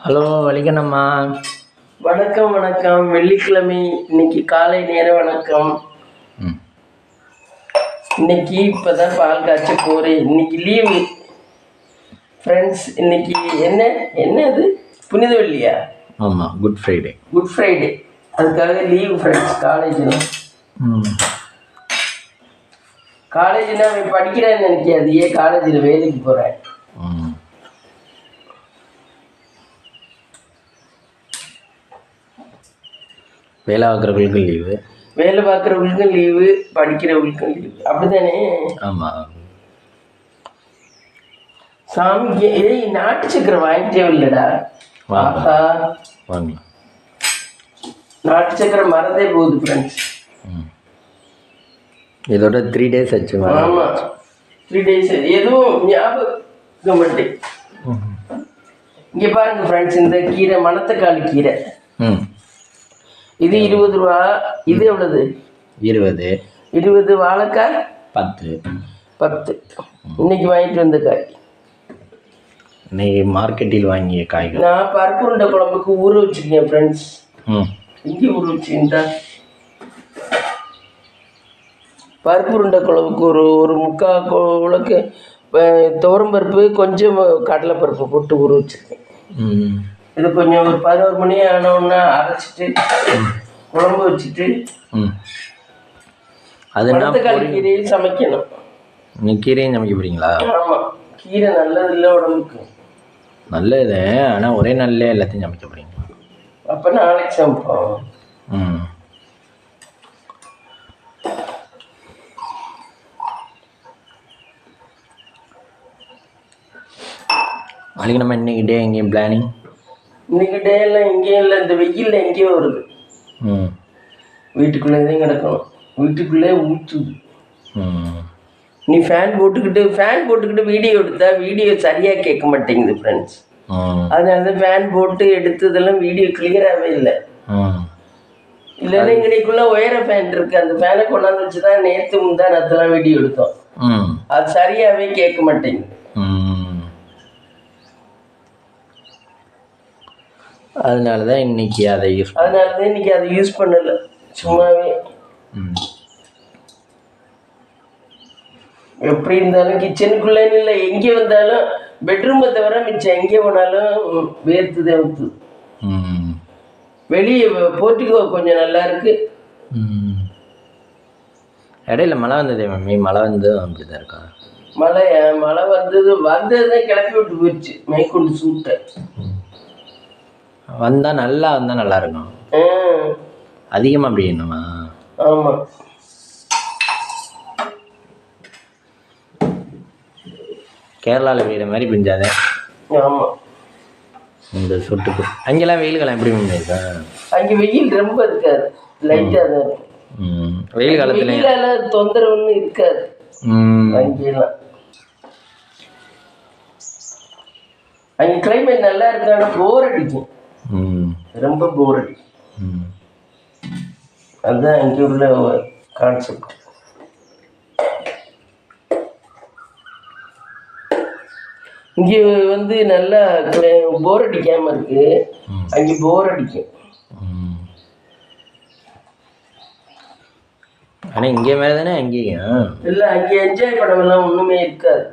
Hello வலிக்கண்ணம்மா. வணக்கம் வணக்கம். வெள்ளிக்கிழமை இன்னைக்கு காலை நேர வணக்கம். இன்னைக்கு இப்போதான் பால் காய்ச்ச போகிறேன். இன்னைக்கு லீவு ஃப்ரெண்ட்ஸ். இன்னைக்கு என்ன என்ன அது புனித வெள்ளியா? ஆமாம், குட் ஃப்ரைடே. குட் ஃப்ரைடே, அதுக்காக லீவு ஃப்ரெண்ட்ஸ். காலேஜில் அவன் படிக்கிறேன்னு நினைக்காது. ஏன் காலேஜில் வேலைக்கு போகிறேன். வேலை பார்க்குறவங்களுக்கும் லீவு, வேலை பார்க்குறவங்களுக்கும் லீவு, படிக்கிறவங்களுக்கும் லீவு, அப்படித்தானே? ஆமாம். சாமிக்கு ஏய் நாட்டு சக்கரை வாங்கிட்டே இல்லைடா. வாங்க வாங்க. நாட்டு சக்கரை மறந்தே போகுது ஃப்ரெண்ட்ஸ். இதோட 3 days ஆச்சு. ஆமாம், 3 days. எதுவும் ஞாபகம் மாட்டேன். இங்கே பாருங்க ஃப்ரெண்ட்ஸ், இந்த கீரை மணத்தக்காளி கீரை. இது 20 ரூபா. இது எவ்வளவு? 20. 20. வாழைக்காய் 10. இன்னைக்கு வாங்கிட்டு வந்த காய். இன்னைக்கு மார்க்கெட்டில் வாங்கிய காய்கள். நான் பருப்பு உருண்டை குழம்புக்கு ஊற வச்சுருக்கேன் ஃப்ரெண்ட்ஸ். இங்கே ஊற வச்சுக்கிட்டா பருப்பு உருண்டை குழம்புக்கு ஒரு முக்கால் குழக்கு துவரம்பருப்பு, கொஞ்சம் கடலைப்பருப்பு போட்டு ஊற வச்சுருக்கேன். இது கொஞ்சம் ஒரு 11 மணி ஆனோன்னா அரைச்சிட்டு குழம்பு வச்சுட்டு மணத்தக்காளி கீரையும் சமைக்கணும். நீங்கள் கீரையும் சமைக்க போறீங்களா? ஆமாம், கீரை நல்லது இல்லை உடம்புக்கு. நல்லது, ஆனால் ஒரே நாள்லேயே எல்லாத்தையும் சமைக்க போறீங்க. அப்போ நாளைக்கு சமைப்போம். நாளைக்கு நம்ம இன்னைக்கு டே எங்கேயும் பிளானிங்? இன்னைக்கு டே எல்லாம் எங்கேயும் இல்லை. இந்த வெயிலில் எங்கேயோ வருது. வீட்டுக்குள்ளேதான் கிடக்கணும். வீட்டுக்குள்ளே ஊற்றுது. நீ ஃபேன் போட்டுக்கிட்டு வீடியோ எடுத்தா வீடியோ சரியாக கேட்க மாட்டேங்குது ஃப்ரெண்ட்ஸ். அதனால தான் ஃபேன் போட்டு எடுத்ததெல்லாம் வீடியோ கிளியராகவே இல்லை. இல்லைன்னா இங்கனைக்குள்ளே உயர ஃபேன் இருக்குது. அந்த ஃபேனை கொண்டாந்து வச்சு தான் நேற்று முந்தானத்தெல்லாம் வீடியோ எடுத்தோம். அது சரியாகவே கேட்க மாட்டேங்குது. அதனால தான் இன்னைக்கு அதை யூஸ் பண்ணலை. சும்மாவே எப்படி இருந்தாலும் கிச்சனுக்குள்ளேன்னு இல்லை, எங்கே வந்தாலும் பெட்ரூமை தவிர மிச்சம் எங்கே போனாலும் வேர்த்துதே ஊற்றுது. வெளியே போர்ட்டிகோ கொஞ்சம் நல்லா இருக்கு. இடையில மழை வந்ததே மம்மி. மழை வந்து அப்படிதான் இருக்கா? மழை வந்ததுதான் கிளப்பி விட்டு போயிடுச்சு. மேற்கொண்டு சூட்டை வந்தால் நல்லா இருக்கும். அதிகமாக அப்படி என்னமா? ஆமாம், கேரளாவில் பெய்கிற மாதிரி பிஞ்சாதே. ஆமாம், இந்த சொட்டுக்கு. அங்கெல்லாம் வெயில் காலம் எப்படி இருக்கா? அங்கே வெயில் ரொம்ப இருக்காது, லைட்டாக தான் இருக்கும். வெயில் காலத்தில் தொந்தரவுன்னு இருக்காது அங்கெல்லாம். அங்கே கிளைமேட் நல்லா இருக்கு. ஆனால் போர் அடிக்கும், ரொம்ப போர் அடிக்கும். அதுதான் இங்கே உள்ள கான்செப்ட். இங்கே நல்லா போர் அடிக்காம இருக்கு. அங்கே போர் அடிக்கும். ஆனால் இங்கே மேலே தானே அங்கேயும் இல்லை. அங்கே என்ஜாய் பண்ணவெல்லாம் ஒன்றுமே இருக்காது.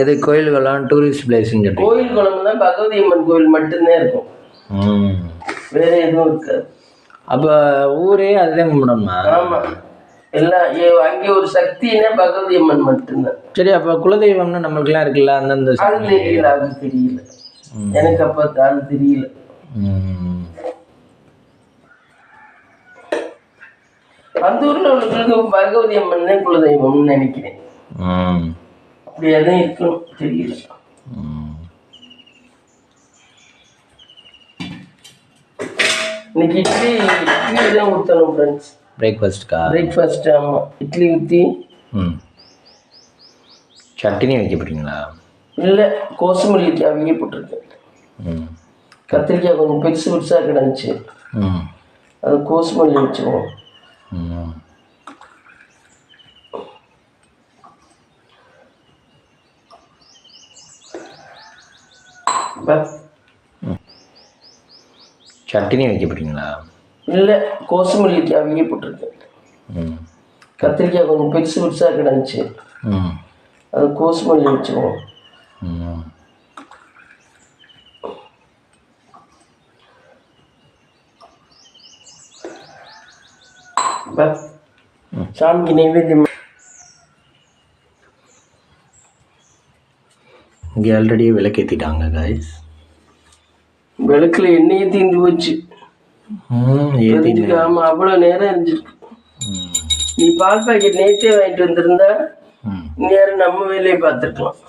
எது கோயில்கள்லாம் டூரிஸ்ட் பிளேஸ்ன்னு சொல்லி கோயில் குளம் தான். பகவதி அம்மன் கோயில் மட்டும்தான் இருக்கும், வேற எதுவும் இருக்காது. அப்போ ஊரே அதுதான் கும்பிடணுமா? ஆமாம், எல்லாம் அங்கே ஒரு சக்தின்னா பகவதி அம்மன் மட்டும்தான். சரி, அப்போ குலதெய்வம்னு நம்மளுக்குலாம் இருக்குல்ல, அந்தந்த அது தெரியல எனக்கு. அப்போ அது தெரியல. அந்த ஊரில் உள்ளவங்களுக்கு பகவதி அம்மன் தான் குலதெய்வம்னு நினைக்கிறேன். அப்படியே தான் இருக்கணும், தெரியல. இன்னைக்கு இட்லி தான் ஊற்றணும் ஃப்ரெண்ட்ஸ். பிரேக்ஃபாஸ்ட். ஆமாம், இட்லி ஊற்றி சட்னி வைக்க போறீங்களா? இல்லை, கோசுமல்லிக்காய் அவிய போட்டிருக்கேன். கத்திரிக்காய் கொஞ்சம் பெருசாக கிடந்துச்சு, அது கோசுமல்லி வச்சுருவோம். சட்னி வைக்க போறீங்களா? இல்லை, கோசுமல்லிக்காய் அவிய போட்டிருக்கேன். கத்திரிக்காய் கொஞ்சம் பெருசு பெருசாக கிடந்துச்சு, அது கோசுமல்லி வச்சுக்குவோம். சாமிக்கு நைவேத்தியம். இங்கே ஆல்ரெடி விளக்கேற்றிட்டாங்க காய்ஸ். விளக்குல எண்ணெயே தீர்ந்து போச்சு. ஆமாம், அவ்வளோ நேரம் இருந்துருக்கு. நீ பால் பாக்கெட் நேற்றே வாங்கிட்டு வந்திருந்தா நேரம் நம்ம வேலையை பார்த்துருக்கலாம்.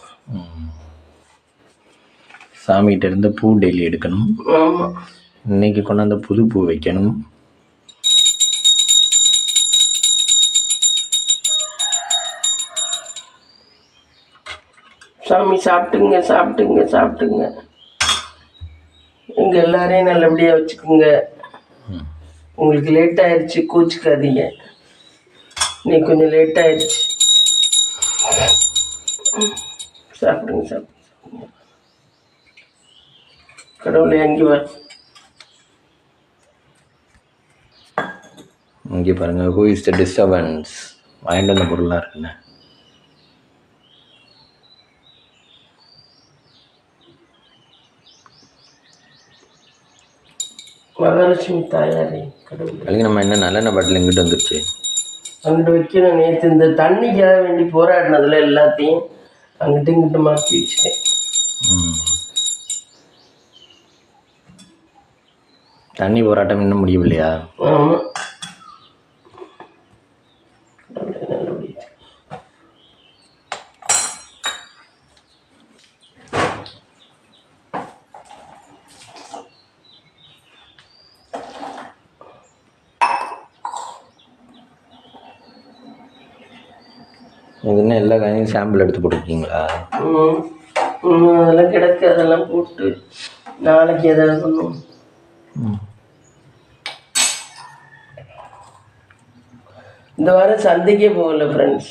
சாமிகிட்ட இருந்து பூ டெய்லி எடுக்கணும். ஆமாம், இன்னைக்கு கொண்டாந்த புது பூ வைக்கணும். சாமி சாப்பிட்டுங்க சாப்பிட்டுங்க சாப்பிட்டுங்க. எங்கள் எல்லாரையும் நல்லபடியாக வச்சுக்கோங்க. உங்களுக்கு லேட் ஆயிடுச்சு, கோச்சிக்காதீங்க. நீ கொஞ்சம் லேட் ஆயிடுச்சு. சாப்பிடுங்க சாப்பிடுங்க. கடவுளை அங்கே வர. இங்கே பாருங்கள், ஹூ இஸ் த டிஸ்டர்பன்ஸ். வாங்கிட்டு வந்த பொருளாக இருக்குண்ணே. மகாலட்சுமி தாயாரே கடவுள். அதுக்கு நம்ம என்ன நல்லெண்ணெய் பாட்டில் எங்கிட்ட வந்துருச்சு. அங்கிட்டு வைக்கணும். நேற்று இந்த தண்ணிக்காக வேண்டி போராடினதுல எல்லாத்தையும் அங்கிட்ட இங்கிட்ட மாற்றி வச்சுட்டேன். தண்ணி போராட்டம் இன்னும் முடியவில்லையா? ஆமாம். இது என்ன எல்லா காயும் சாம்பிள் எடுத்து போட்டுருக்கீங்களா? அதெல்லாம் கிடக்கு, அதெல்லாம் போட்டு நாளைக்கு எதாவது பண்ணுவோம். இந்த வாரம் சந்தைக்கே போகல ஃப்ரெண்ட்ஸ்.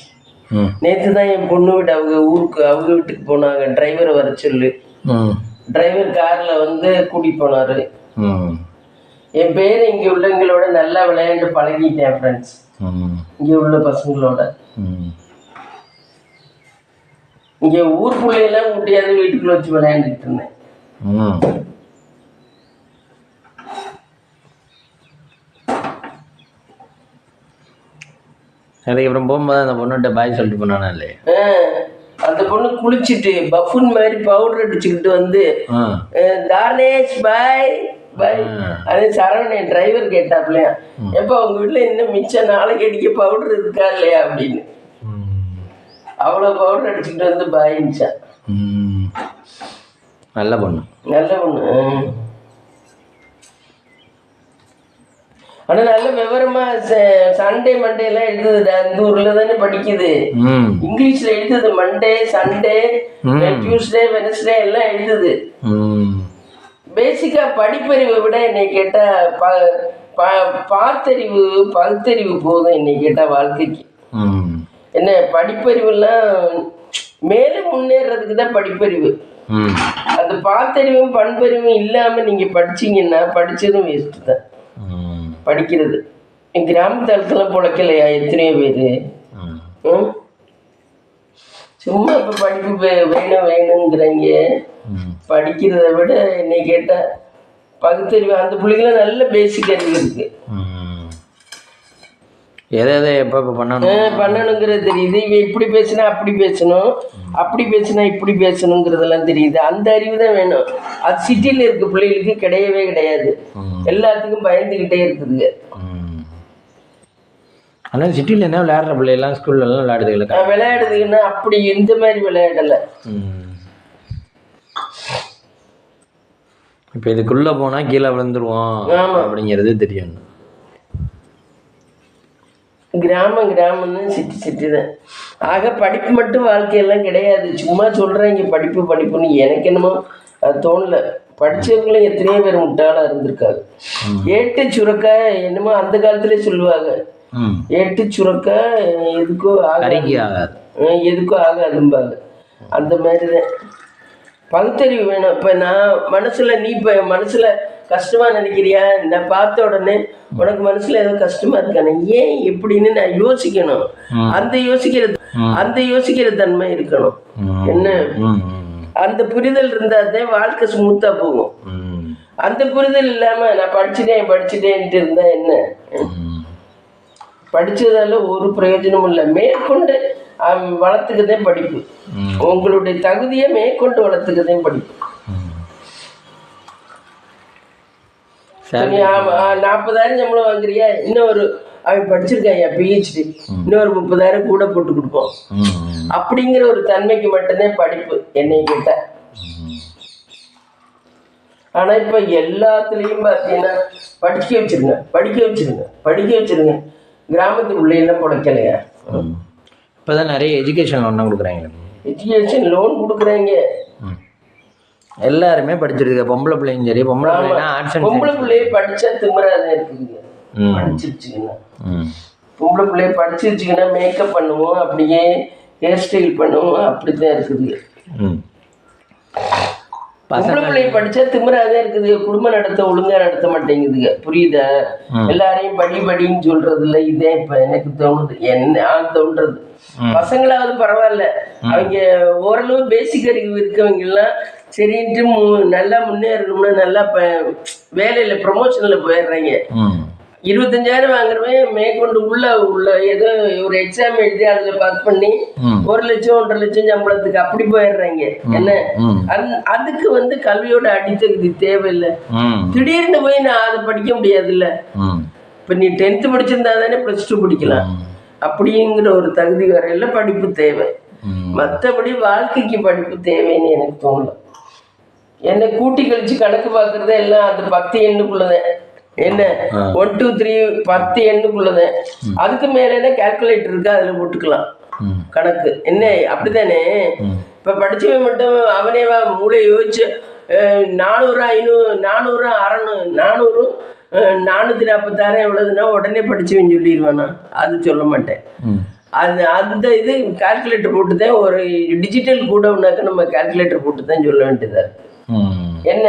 நேற்று தான் என் பொண்ணு வீட்டு அவங்க வீட்டுக்கு போனாங்க. டிரைவரை வர சொல்லு. டிரைவர் காரில் வந்து கூட்டிகிட்டு போனார். என் பேர் இங்கே உள்ளவங்களோட நல்லா விளையாண்டு பழகிட்டேன் ஃப்ரெண்ட்ஸ். இங்கே உள்ள பசங்களோட. இங்கே ஊர் பிள்ளையெல்லாம் கூட்டியாவது வீட்டுக்குள்ள வச்சு விளையாண்டுட்டு இருந்தேன். அதுக்கப்புறம் போகும்போது அந்த பொண்ணுகிட்ட பாய் சொல்லிட்டு போனானா இல்லையா? அந்த பொண்ணு குளிச்சுட்டு பஃபுன் மாதிரி பவுடர் அடிச்சுக்கிட்டு வந்து தானேஷ் பாய் பாய். அதே சரவணன் டிரைவர் கேட்டாப்லையா, எப்போ அவங்க வீட்டில் இன்னும் மிச்சம் நாளைக்கு அடிக்க பவுடர் இருக்கா இல்லையா அப்படின்னு. அவ்வளோ பவுடர் அடிச்சுக்கிட்டு வந்து பாயிச்சா. நல்ல பொண்ணு, நல்ல பொண்ணு. ஆனால் நல்ல விவரமா சண்டே மண்டே எல்லாம் எழுதுதுடா. இந்த ஊர்ல தானே படிக்குது. இங்கிலீஷ்ல எழுதுது. மண்டே, சண்டே, டியூஸ்டே, வெனஸ்டே எல்லாம் எழுதுது. பேசிக்கா படிப்பறிவை விட என்னை கேட்டா பார்த்தறிவு பகுத்தறிவு போதும் என்னை கேட்டா வாழ்க்கைக்கு. என்ன படிப்பறிவுலாம் மேலும் முன்னேறதுக்கு தான் படிப்பறிவு. அந்த பார்த்தறிவும் பண்பறிவும் இல்லாம நீங்க படிச்சீங்கன்னா படிச்சதும் வேஸ்ட் தான். படிக்கிறது என் கிராமத்தளத்துல பொழைக்கலையா எத்தனையோ பேரு. சும்மா இப்ப படிப்பு வேணும் வேணுங்கிறாங்க. படிக்கிறத விட என்னை கேட்டா பகுத்தறிவு. அந்த பிள்ளைங்களாம் நல்ல பேசிக் அறிவு இருக்கு. எதை எப்போ பண்ணணுங்கிறது தெரியுது. இவன் இப்படி பேசினா அப்படி பேசணும், அப்படி பேசினா இப்படி பேசணுங்கிறதெல்லாம் தெரியுது. அந்த அறிவு தான் வேணும். அது சிட்டியில் இருக்க பிள்ளைகளுக்கு கிடையவே கிடையாது. எல்லாத்துக்கும் பயந்துக்கிட்டே இருக்குதுங்க. ஆனால் சிட்டியில் என்ன விளையாடுற பிள்ளைலாம் ஸ்கூல்லலாம் விளையாடுதுல விளையாடுதுங்கன்னா அப்படி இந்த மாதிரி விளையாடலை. இப்போ இதுக்குள்ளே போனால் கீழே விழுந்துருவோம் அப்படிங்கிறது தெரியும். கிராமம்னு சிட்டி தான். ஆக படிப்பு மட்டும் வாழ்க்கையெல்லாம் கிடையாது. சும்மா சொல்கிறேன் படிப்பு படிப்புன்னு. எனக்கு என்னமோ அது தோணல. படித்தவங்களும் எத்தனையோ பேர் முட்டாளாக இருந்திருக்காங்க. ஏட்டு சுரக்கா என்னமோ அந்த காலத்திலே சொல்லுவாங்க. ஏட்டு சுரக்கா எதுக்கோ ஆகாது, எதுக்கோ ஆகாதும்பாங்க. அந்த மாதிரி தான் பகுத்தறிவு வேணும். இப்போ நான் மனசுல நீ இப்போ மனசுல கஷ்டமா நினைக்கிறியா, நான் பார்த்த உடனே உனக்கு மனசுல ஏதோ கஷ்டமா இருக்கானே ஏன் எப்படின்னு நான் யோசிக்கணும். அந்த யோசிக்கிற தன்மை இருக்கணும். என்ன அந்த புரிதல் இருந்தாதான் வாழ்க்கை ஸ்மூத்தா போகும். அந்த புரிதல் இல்லாம நான் படிச்சுட்டேன்ட்டு இருந்தா என்ன, படிச்சதால ஒரு பிரயோஜனமும் இல்லை. மேற்கொண்டு வளர்த்துக்கதே படிப்பு. உங்களுடைய தகுதியை மேற்கொண்டு வளர்த்துக்கதே படிப்பு. 40,000 சம்பளம் வாங்குறியா, இன்னொரு அவன் படிச்சிருக்காயா PhD, இன்னொரு 30,000 கூட போட்டு கொடுப்போம். அப்படிங்கிற ஒரு தன்மைக்கு மட்டும்தான் படிப்பு என்னை கேட்ட. ஆனா இப்ப எல்லாத்துலயும் பாத்தீங்கன்னா படிக்க வச்சிருங்க. கிராமத்து பிள்ளைலாம் பிழைக்கலையா? இப்பதான் நிறைய எஜுகேஷன் லோன் கொடுக்குறாங்க. எஜுகேஷன் லோன் கொடுக்குறாங்க. எல்லாருமே படிச்சிருக்கு. பொம்பளை பிள்ளைங்க சரி, பொம்பளை பிள்ளைய படிச்சா திமிராத இருக்குதுங்க. படிச்சிருச்சுங்கன்னா பொம்பளை பிள்ளைய படிச்சிருச்சுங்கன்னா மேக்கப் பண்ணுவோம், அப்படியே ஹேர் ஸ்டைல் பண்ணுவோம், அப்படித்தான் இருக்குது. பொம்பளை பிள்ளைய படிச்சா திமிராதான் இருக்குது. குடும்பம் ஒழுங்கா நடத்த மாட்டேங்குதுங்க. புரியுதா? எல்லாரையும் படின்னு சொல்றதுல இதே இப்ப எனக்கு தோணுது, என்ன தோன்றது. பசங்களாவது பரவாயில்ல, அவங்க ஓரளவு பேசிக் அறிவு இருக்கவங்க எல்லாம் சரின்ட்டு நல்லா முன்னேறணும்னு நல்லா வேலையில ப்ரமோஷன்ல போயிடுறாங்க. 25,000 வாங்குறவன் மேற்கொண்டு உள்ள ஏதோ ஒரு எக்ஸாம் எழுதி அதுல பாஸ் பண்ணி 1 லட்சம் 1.5 லட்சம் சம்பளத்துக்கு அப்படி போயிடுறாங்க. என்ன அதுக்கு கல்வியோட அடித்தகுதி தேவையில்லை. திடீர்னு போய் நான் அதை படிக்க முடியாதுல்ல. இப்ப நீ 10th படிச்சிருந்தா தானே +2 படிக்கலாம். அப்படிங்கிற ஒரு தகுதி வரையில படிப்பு தேவை. மற்றபடி வாழ்க்கைக்கு படிப்பு தேவைன்னு எனக்கு தோணல. என்னை கூட்டி கழிச்சு கணக்கு பார்க்கறதே எல்லாம் அது 10 எண்ணுக்குள்ளதான். என்ன 1 2 3 10 எண்ணுக்குள்ளதான். அதுக்கு மேல என்ன கால்குலேட்டர் இருக்கு, அதுல போட்டுக்கலாம் கணக்கு. என்ன அப்படித்தானே? இப்ப படிச்சவன் மட்டும் அவனே மூளை யோசிச்சு 400 500 400 600 446 எவ்வளவுன்னா உடனே படிச்சவன் சொல்லிடுவானா? அது சொல்ல மாட்டேன். அந்த இது கால்குலேட்டர் போட்டுதான், ஒரு டிஜிட்டல் கூடனாக்க நம்ம கால்குலேட்டர் போட்டு தான் சொல்ல வேண்டியதா இருக்கு. என்ன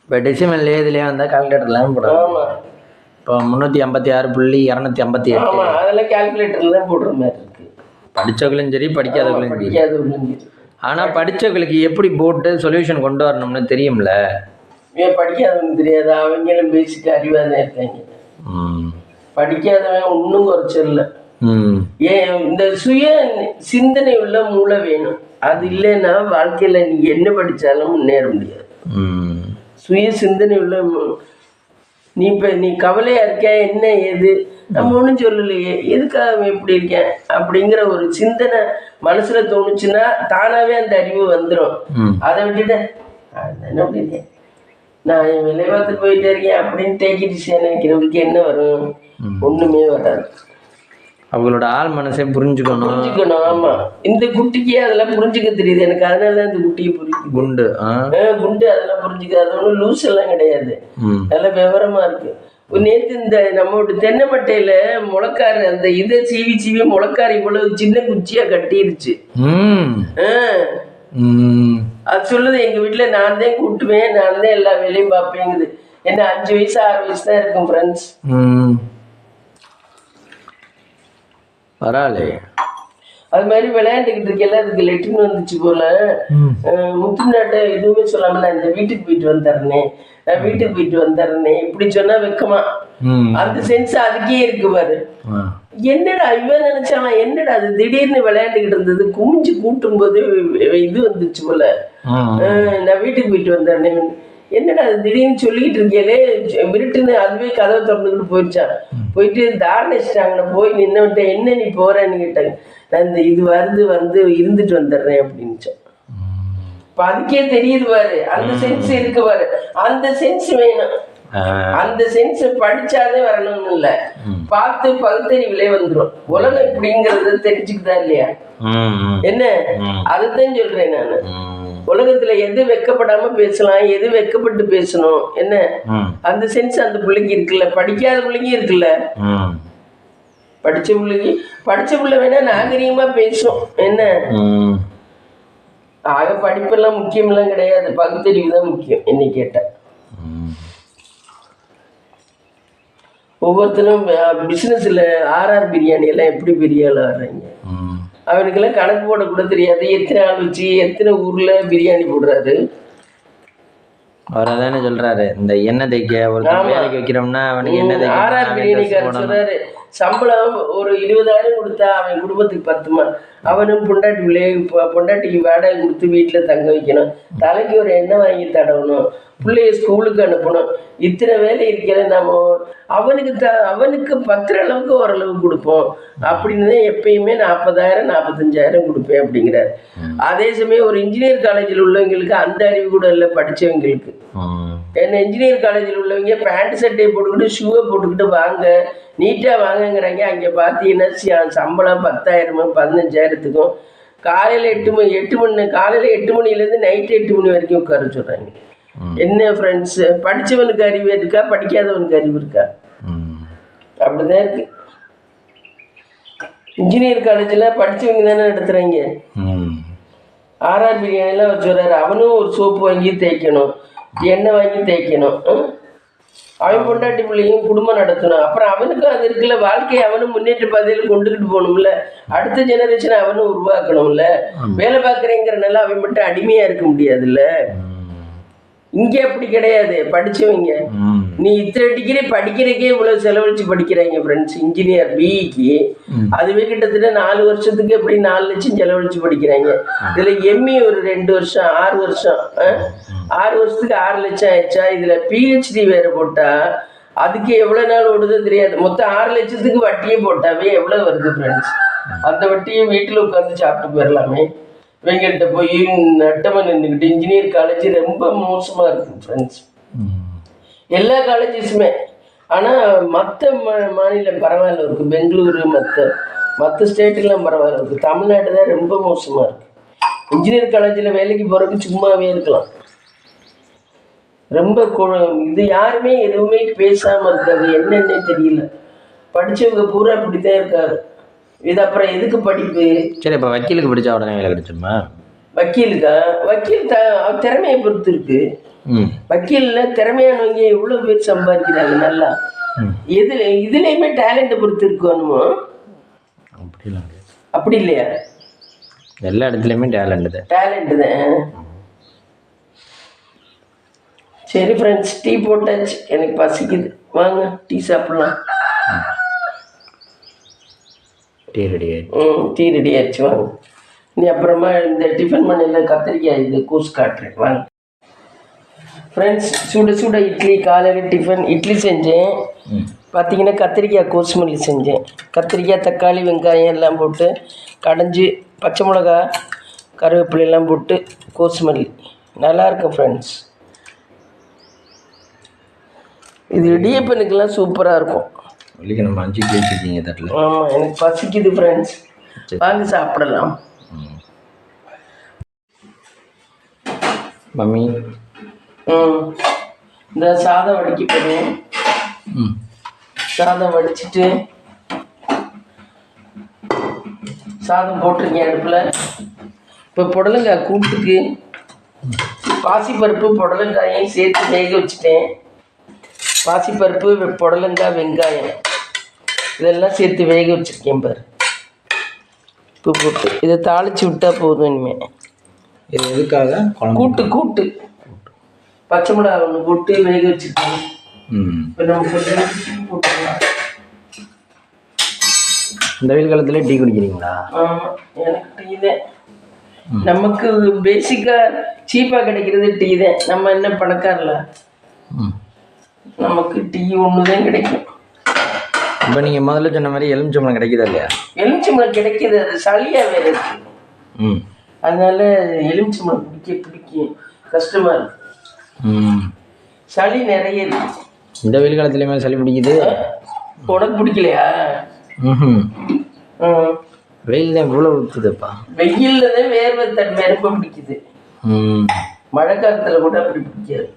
இப்போ டெசிமல்லே இதுலேயே வந்தால் கால்குலேட்டர்லாம் போடுறோம். ஆமாம். இப்போ 356.258. ஆமாம், அதெல்லாம் கால்குலேட்டரில் தான் போடுற மாதிரி இருக்கு. படித்தவங்களும் சரி, படிக்காதவங்களும் சரி. ஆனால் படித்தவங்களுக்கு எப்படி போட்டு சொல்யூஷன் கொண்டு வரணும்னு தெரியும்ல. ஏன் படிக்காதவங்க தெரியாது? அவங்களும் பேசிட்டு அறிவாக தான் இருக்காங்க. படிக்காதவன் ஒன்றும் குறைச்சிடல. ஏன் இந்த சுய சிந்தனை உள்ள மூளை வேணும். அது இல்லைன்னா வாழ்க்கையில் நீ என்ன படித்தாலும் முன்னேற முடியாது. சுய சிந்தனை உள்ள நீ கவலையா இருக்க, என்ன ஏது நம்ம ஒன்றும் சொல்லலையே, எதுக்காக எப்படி இருக்கேன் அப்படிங்கிற ஒரு சிந்தனை மனசுல தோணுச்சுன்னா தானாவே அந்த அறிவு வந்துடும். அதை விட்டுட்டு என்ன இருக்கேன், நான் என் வேலையை பார்த்து போயிட்டே இருக்கேன் அப்படின்னு தேக்கிட்டு நினைக்கிறவங்களுக்கு என்ன வரும்? ஒண்ணுமே வராது. அவங்களோட ஆள் மனசை புரிஞ்சுக்கணும். ஆமா, இந்த குட்டிக்கே அதெல்லாம் புரிஞ்சுக்க தெரியுது எனக்கு. அதனாலதான் இந்த குட்டியை புரியுது. குண்டு அதெல்லாம் புரிஞ்சுக்காது. ஒன்றும் லூஸ் எல்லாம் கிடையாது, நல்ல விவரமா இருக்கு. நேற்று இந்த நம்மளோட தென்னை மட்டையில முளைக்காரு அந்த இதை சீவி முளைக்காரு இவ்வளவு சின்ன குச்சியா கட்டிருச்சு. அது சொல்லுது, எங்க வீட்டுல நான் தான் கூட்டுவேன், நான் தான் எல்லா வேலையும் பார்ப்பேங்குது. என்ன 5 வயசு 6 வயசு தான் இருக்கும் ஃப்ரெண்ட்ஸ். பரவாயில்ல. அது மாதிரி விளையாண்டுக்கிட்டு இருக்கல, அதுக்கு லெட்டின் வந்துச்சு போல. முத்துநாட்ட எதுவுமே சொல்லாம நான் இந்த வீட்டுக்கு போயிட்டு வந்துடுறேனே இப்படி சொன்னா வெக்கமா. அந்த சென்ஸ் அதுக்கே இருக்கு பாரு. என்னடா இவன் நினைச்சான், என்னடா அது திடீர்னு விளையாண்டுக்கிட்டு இருந்தது, குமிஞ்சு கூட்டும் போது இது வந்துச்சு போல. நான் வீட்டுக்கு போயிட்டு வந்துடுறேனே, என்னடா அது திடீர்னு சொல்லிக்கிட்டு இருக்கேலே விருட்டுன்னு அதுவே கதவை திறந்துக்கிட்டு போயிடுச்சான். போயிட்டு தாரணேச்சிட்டாங்க. போய் நின்னுட்டு என்ன நீ போறேன்னு கேட்டாங்க. நான் இந்த இது வந்து இருந்துட்டு வந்துடுறேன் அப்படின்னு. இப்ப அதுக்கே தெரியுது பாரு, அந்த சென்ஸ் இருக்கு பாரு. அந்த சென்ஸ் வேணும். அந்த சென்ஸ் படிச்சாலே வரணும்னு இல்ல, பார்த்து பகுத்தறிவிலே வந்துடும். உலகம் இப்படிங்கிறத தெரிஞ்சுக்குதா இல்லையா? என்ன அதுதான் சொல்றேன் நானு. உலகத்துல எது வெக்கப்படாம பேசலாம், எது வெக்கப்பட்டு பேசணும், என்ன அந்த சென்ஸ் அந்த பிள்ளைக்கு இருக்குல்ல. படிக்காத பிள்ளைங்க இருக்குல்ல, படிச்ச பிள்ளை வேணா நாகரீகமா பேசும். என்ன ஆக படிப்பெல்லாம் முக்கியம்லாம் கிடையாது, பகுத்தறிவு தான் முக்கியம் என்னை கேட்டேன். ஒவ்வொருத்தரும் பிஸ்னஸில் ஆர்ஆர் பிரியாணி எல்லாம் எப்படி பெரிய ஆள் ஆடுறாங்க. அவனுக்கெல்லாம் கணக்கு போட கூட தெரியாது, எத்தனை ஆள் வச்சு எத்தனை ஊரில் பிரியாணி போடுறாரு. அவர் அதானே சொல்றாரு, இந்த எண்ணெய் தைக்க ஒரு வேலைக்கு வைக்கிறோம்னா அவனுக்கு எண்ணெய் தைக்க ஆர்ஆர் பிரியாணிக்காரர் சொல்றாரு, சம்பளம் ஒரு 20,000 கொடுத்தா அவன் குடும்பத்துக்கு பத்துமா? அவனும் பொண்டாட்டிக்கு வாடகை கொடுத்து வீட்டில் தங்க வைக்கணும், தலைக்கு ஒரு எண்ணெய் வாங்கி தடவணும், பிள்ளைய ஸ்கூலுக்கு அனுப்பணும், இத்தனை வேலை இருக்கிற நம்ம அவனுக்கு பத்துற அளவுக்கு ஓரளவு கொடுப்போம் அப்படின்னு தான் எப்பயுமே 40,000 45,000 கொடுப்பேன் அப்படிங்கிறார். அதே சமயம் ஒரு இன்ஜினியர் காலேஜில் உள்ளவங்களுக்கு அந்த அறிவு கூட இல்லை படித்தவங்களுக்கு. ஏன்னா இன்ஜினியர் காலேஜில் உள்ளவங்க பேண்ட் சட்டையை போட்டுக்கிட்டு ஷூவை போட்டுக்கிட்டு வாங்க நீட்டாக வாங்கங்கிறாங்க. அங்கே பார்த்தீங்கன்னா சம்பளம் 10,000 15,000த்துக்கும் காலையில் 8 மணிலேருந்து நைட்டு 8 மணி வரைக்கும் உட்கார சொல்கிறாங்க. என்ன ஃப்ரெண்ட்ஸ், படித்தவனுக்கு அறிவு இருக்கா, படிக்காதவனுக்கு அறிவு இருக்கா? அப்படிதான் இருக்கு. இன்ஜினியர் காலேஜில் படித்தவங்க தானே நடத்துகிறாங்க. ஆர்ஆர் பிரியாணிலாம் அவர் சொல்கிறாரு, அவனும் ஒரு சோப்பு வாங்கி தேய்க்கணும், எண்ணெய் வாங்கி தேய்க்கணும், அவன் பொண்டாட்டி பிள்ளையும் குடும்பம் நடத்தணும். அப்புறம் அவனுக்கும் அது இருக்குல்ல, வாழ்க்கையை அவனும் முன்னேற்ற பாதையில் கொண்டுக்கிட்டு போகணும்ல, அடுத்த ஜெனரேஷனை அவனும் உருவாக்கணும்ல. வேலை பார்க்குறேங்கிறனால அவன் மட்டும் அடிமையாக இருக்க முடியாதுல்ல. இங்கே அப்படி கிடையாது. படித்தவங்க நீ இத்தனை டிகிரி படிக்கிறக்கே இவ்வளோ செலவழிச்சு படிக்கிறாங்க ஃப்ரெண்ட்ஸ். இன்ஜினியர் பிஇக்கு அதுவே கிட்டத்தட்ட 4 வருஷத்துக்கு எப்படி 4 லட்சம் செலவழிச்சு படிக்கிறாங்க. இதில் எம்இ ஒரு 2 வருஷம் 6 வருஷம் 6 வருஷத்துக்கு 6 லட்சம் ஆயிடுச்சா? இதில் பிஹெச்டி வேறு போட்டால் அதுக்கு எவ்வளோ நாள் ஓடுதோ தெரியாது. மொத்தம் 6 லட்சத்துக்கு வட்டியே போட்டாவே எவ்வளோ வருது ஃப்ரெண்ட்ஸ்? அந்த வட்டியை வீட்டில் உட்காந்து சாப்பிட்டு போயிடலாமே. இவங்கள்ட்ட போய் நட்டமாக நின்றுக்கிட்டு இன்ஜினியர் காலேஜ் ரொம்ப மோசமாக இருக்குது ஃப்ரெண்ட்ஸ், எல்லா காலேஜஸுமே. ஆனால் மற்ற மாநிலம் பரவாயில்ல இருக்குது, பெங்களூரு மற்ற ஸ்டேட்டுக்கெலாம் பரவாயில்ல இருக்குது. தமிழ்நாடு தான் ரொம்ப மோசமாக இருக்குது. இன்ஜினியர் காலேஜில் வேலைக்கு போகிறதுக்கு சும்மாவே இருக்கலாம். ரொம்ப இது யாருமே எதுவுமே பேசாமல் இருக்காது, என்னன்னே தெரியல. படித்தவங்க பூரா இப்படி தான் இருக்காரு. இது அப்புறம் எதுக்கு படிப்பு? சரி, இப்போ வக்கீலுக்கு படித்தா உடனே வேலை கிடைச்சிருமா? வக்கீல் திறமையை பொறுத்து இருக்கு. வக்கீலில் திறமையானவங்க எவ்வளோ பேர் சம்பாதிக்கிறாங்க நல்லா. இதுலேயுமே டேலண்ட்டை பொறுத்து இருக்கணுமோ? அப்படி இல்லையா? எல்லா இடத்துலையுமே டேலண்ட் தான். சரி ஃப்ரெண்ட்ஸ், டீ போட்டாச்சு, எனக்கு பசிக்குது, வாங்க டீ சாப்பிட்லாம். டீ ரெடி ஆயிடுச்சு, வாங்க. நீ அப்புறமா இந்த டிஃபன் பண்ணல கத்திரிக்காய் இது கூஸ் காட்டுறேன், வாங்க ஃப்ரெண்ட்ஸ். சுட இட்லி, காலையில் டிஃபன் இட்லி செஞ்சேன். பார்த்தீங்கன்னா கத்திரிக்காய் கோஸ்மல்லி செஞ்சேன். கத்திரிக்காய், தக்காளி, வெங்காயம் எல்லாம் போட்டு கடைஞ்சி, பச்சை மிளகா, கருவேப்பிலையெல்லாம் போட்டு கோஸ்மல்லி நல்லாயிருக்கும் ஃப்ரெண்ட்ஸ். இது இடியப்பனுக்கெல்லாம் சூப்பராக இருக்கும். நம்ம 5 கிலோ வச்சுருக்கீங்க தட்டில். ஆமாம், எனக்கு பசிக்குது ஃப்ரெண்ட்ஸ், வாங்க சாப்பிடலாம். மம்மி இந்த சாதம் வடிக்க போகிறேன். சாதம் வடிச்சிட்டு சாதம் போட்டிருக்கேன் அடுப்பில். இப்போ புடலங்காய் கூட்டுக்கு பாசிப்பருப்பு புடலங்காயும் சேர்த்து வேக வச்சுட்டேன். பாசிப்பருப்பு, புடலங்காய், வெங்காயம் இதெல்லாம் சேர்த்து வேக வச்சுருக்கேன் பாரு. உப்பு போட்டு இதை தாளித்து விட்டால் போதும். இனிமேல் இது எதுக்காக? கூட்டு பச்சை மிளகா ஒன்று போட்டு வேக வச்சுருக்கேன். இப்போ நம்ம போட்டுக்கலாம். இந்த வெயில் காலத்தில் டீ குடிக்கிறீங்களா? ஆமாம், எனக்கு டீ தான். நமக்கு பேசிக்காக சீப்பாக கிடைக்கிறது டீ தான். நம்ம என்ன பணக்காரல, நமக்கு டீ ஒன்று தான் கிடைக்கும். இப்போ நீங்கள் முதல்ல சொன்ன மாதிரி எலுமிச்சம்பழம் கிடைக்குதா இல்லையா? எலுமிச்சம்பழம் கிடைக்கிது, அது சளியாக வேறு இருக்கு. அதனால எலுமிச்சம்பழம் பிடிக்கும், கஷ்டமாக இருக்கு. சளி நிறைய இருக்கு. இந்த வெயில் காலத்துலேயுமே சளி பிடிக்குது. உனக்கு பிடிக்கலையா? வெயில் தான் இவ்வளோ ஊற்றுதுப்பா. வெயிலில் தான் வேர்வை தன்மை ரொம்ப பிடிக்குது. மழை காலத்தில் கூட அப்படி பிடிக்காது.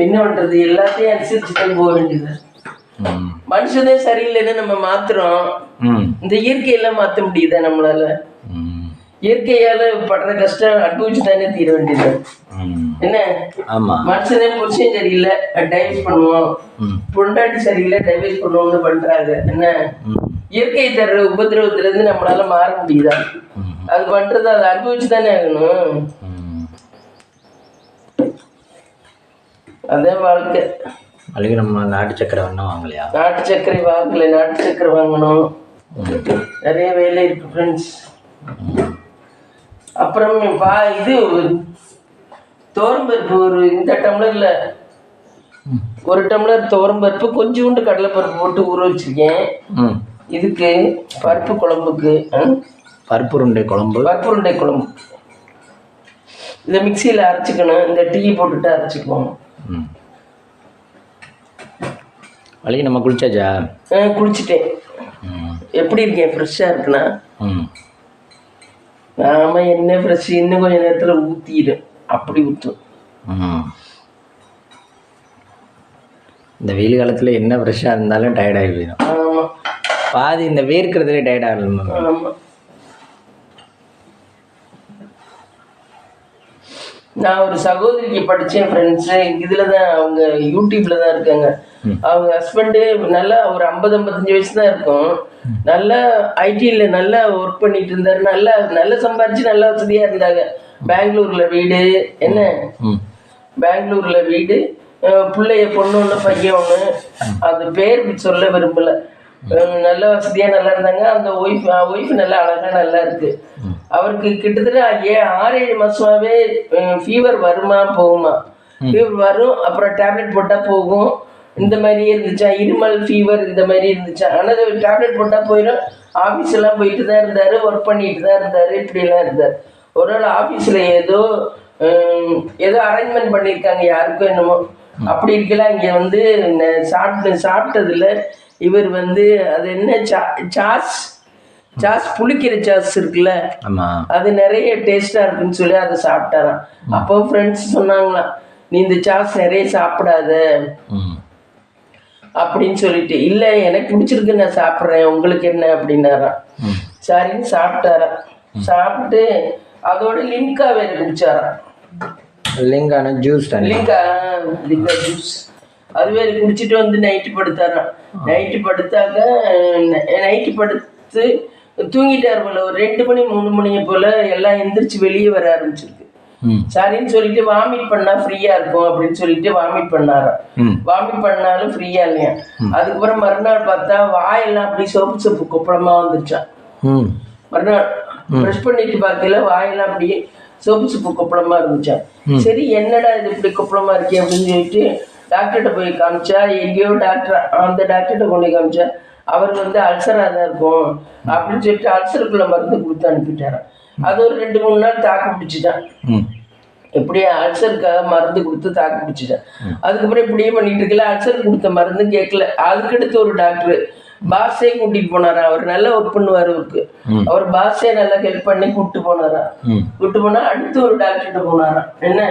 என்ன பண்ணுறது, எல்லாத்தையும் அனுசரிச்சு தான் போக வேண்டியது. மனுஷனே சரியில்லைன்னு நம்ம மாத்துறோம். இந்த இயற்கையெல்லாம் மாற்ற முடியுதா நம்மளால? இயற்கையால படுற கஷ்டம் அனுபவிச்சு தானே தீர வேண்டியது. என்ன ஆமாம். மனுஷனே புருஷன் சரியில்லை டைவர்ஸ் பண்ணுவோம், பொண்டாட்டி சரியில்லை டைவர்ஸ் பண்ணுவோம்னு பண்றாங்க. என்ன இயற்கை தர்ற உபதிரவத்துல இருந்து நம்மளால மாற முடியுதா? அது பண்றது அதை அனுபவிச்சு தானே ஆகணும். அதான் வாழ்க்கை. அதுக்கு நம்ம நாட்டு சக்கரை வேணா வாங்கலையா? நாட்டு சர்க்கரை வாங்கல, நாட்டு சர்க்கரை வாங்கணும். நிறைய வேலை இருக்கு ஃப்ரெண்ட்ஸ். அப்புறம் இது துவரம்பருப்பு ஒரு இந்த டம்ளர்ல 1 டம்ளர் துவரம்பருப்பு, கொஞ்சோண்டு கடலைப்பருப்பு போட்டு ஊற வச்சிருக்கேன். இதுக்கு பருப்பு குழம்புக்கு, பருப்பு உருண்டை குழம்பு. பருப்பு உருண்டை குழம்பு இதை மிக்சியில் அரைச்சிக்கணும். இந்த டீ போட்டுட்டு அரைச்சிக்குவோம். வலிக்கு நம்ம குளிச்சாச்சா? குளிச்சுட்டேன். எப்படி இருக்கேன்? ஃப்ரெஷ்ஷாக இருக்குண்ணா. நாம என்ன ஃப்ரெஷ், இன்னும் கொஞ்சம் நேரத்தில் ஊற்றிடும். அப்படி ஊற்றும். இந்த வெயில் காலத்தில் என்ன ஃப்ரெஷ்ஷாக இருந்தாலும் டயர்டாகி போயிடும். ஆமாம், பாதி இந்த வேர்க்கிறதுலே டயர்டாக. ஆமாம். நான் ஒரு சகோதரிக்கு படித்தேன் ஃப்ரெண்ட்ஸு. இதில் தான் அவங்க யூடியூப்பில் தான் இருக்காங்க. அவங்க ஹஸ்பண்டு நல்லா ஒரு 50-55 வயசு தான் இருக்கும். நல்லா ஐடியில் நல்லா ஒர்க் பண்ணிட்டு இருந்தார். நல்லா சம்பாரிச்சு நல்லா வசதியாக இருந்தாங்க. பெங்களூரில் வீடு, என்ன பெங்களூரில் வீடு, பிள்ளைய பொண்ணு ஒன்று பையன் ஒன்று. அது பேர் சொல்ல விரும்பலை. நல்ல வசதியாக நல்லா இருந்தாங்க. அந்த ஒய்ஃப் நல்லா அழகாக நல்லா இருக்கு. அவருக்கு கிட்டத்தட்ட 6-7 மாசமாவே ஃபீவர் வருமா போகுமா, ஃபீவர் வரும், அப்புறம் டேப்லெட் போட்டால் போகும். இந்த மாதிரியே இருந்துச்சா, இருமல் ஃபீவர் இந்த மாதிரி இருந்துச்சா. ஆனால் டேப்லெட் போட்டால் போயிடும். ஆஃபீஸ் எல்லாம் போயிட்டு தான் இருந்தார், ஒர்க் பண்ணிட்டு தான் இருந்தார், இப்படிலாம் இருந்தார். ஒரு நாள் ஆஃபீஸில் ஏதோ அரேஞ்ச்மெண்ட் பண்ணியிருக்காங்க யாருக்கும் என்னமோ. அப்படி இருக்கலாம். இங்கே வந்து சாப்பிட்டதில்ல இவர் வந்து அது என்ன சாஸ் புளிக்கிற சாஸ் இருக்குல்ல, அது நிறைய டேஸ்டா இருக்குன்னு சொல்லி அதை சாப்பிட்டாராம். அப்போ ஃப்ரெண்ட்ஸ் சொன்னாங்களாம், நீ இந்த சாஸ் நிறைய சாப்பிடாத அப்படின்னு சொல்லிட்டு. இல்லை எனக்கு பிடிச்சிருக்கு, நான் சாப்பிட்றேன், உங்களுக்கு என்ன அப்படின்னாராம். சரின்னு சாப்பிட்டாராம். சாப்பிட்டு அதோட லிங்கா வேற குடிச்சாராம். லிங்கான ஜூஸ், லிங்கா ஜூஸ் அது வேறு குடிச்சிட்டு வந்து நைட்டு படுத்தாராம். நைட்டு படுத்து தூங்கிட்டார் போல. ஒரு 2 மணி 3 மணியை போல எல்லாம் எந்திரிச்சு வெளியே வர ஆரம்பிச்சிருக்கு. சரின்னு சொல்லிட்டு வாமிட் பண்ணா ஃப்ரீயா இருக்கும் அப்படின்னு சொல்லிட்டு வாமிட் பண்ணாராம். வாமிட் பண்ணாலும் ஃப்ரீயா இல்லையா. அதுக்கப்புறம் மறுநாள் பார்த்தா வாயெல்லாம் அப்படி சோப்பு கொப்பளமா வந்துருச்சான். மறுநாள் ப்ரெஷ் பண்ணிட்டு பார்க்கல, வாயெல்லாம் அப்படியே சோப்பு கொப்பளமா இருந்துச்சான். சரி என்னடா இது இப்படி கொப்பளமா இருக்கே அப்படின்னு சொல்லிட்டு டாக்டர்கிட்ட போய் காமிச்சா, எங்கேயோ அந்த டாக்டர்கிட்ட கொண்டு போய் காமிச்சா, அவர் வந்து அல்சராக தான் இருக்கும் அப்படின்னு சொல்லிட்டு அல்சருக்குள்ள மருந்து கொடுத்து அனுப்பிட்டாரான். அது ஒரு 2-3 நாள் தாக்கு பிடிச்சிட்டான். இப்படியே அல்சருக்காக மருந்து கொடுத்து தாக்கு பிடிச்சிட்டான். அதுக்கப்புறம் இப்படியே பண்ணிட்டு இருக்கல, அல்சர் கொடுத்த மருந்து கேட்கல. அதுக்கடுத்து ஒரு டாக்டர் பாஸே கூட்டிட்டு போனாரா. அவர் நல்லா ஒர்க் பண்ணுவார். அவருக்கு அவர் பாஸே நல்லா ஹெல்ப் பண்ணி கூப்பிட்டு போனாரா. கூப்பிட்டு போனா அடுத்து ஒரு டாக்டர்கிட்ட போனாராம். என்ன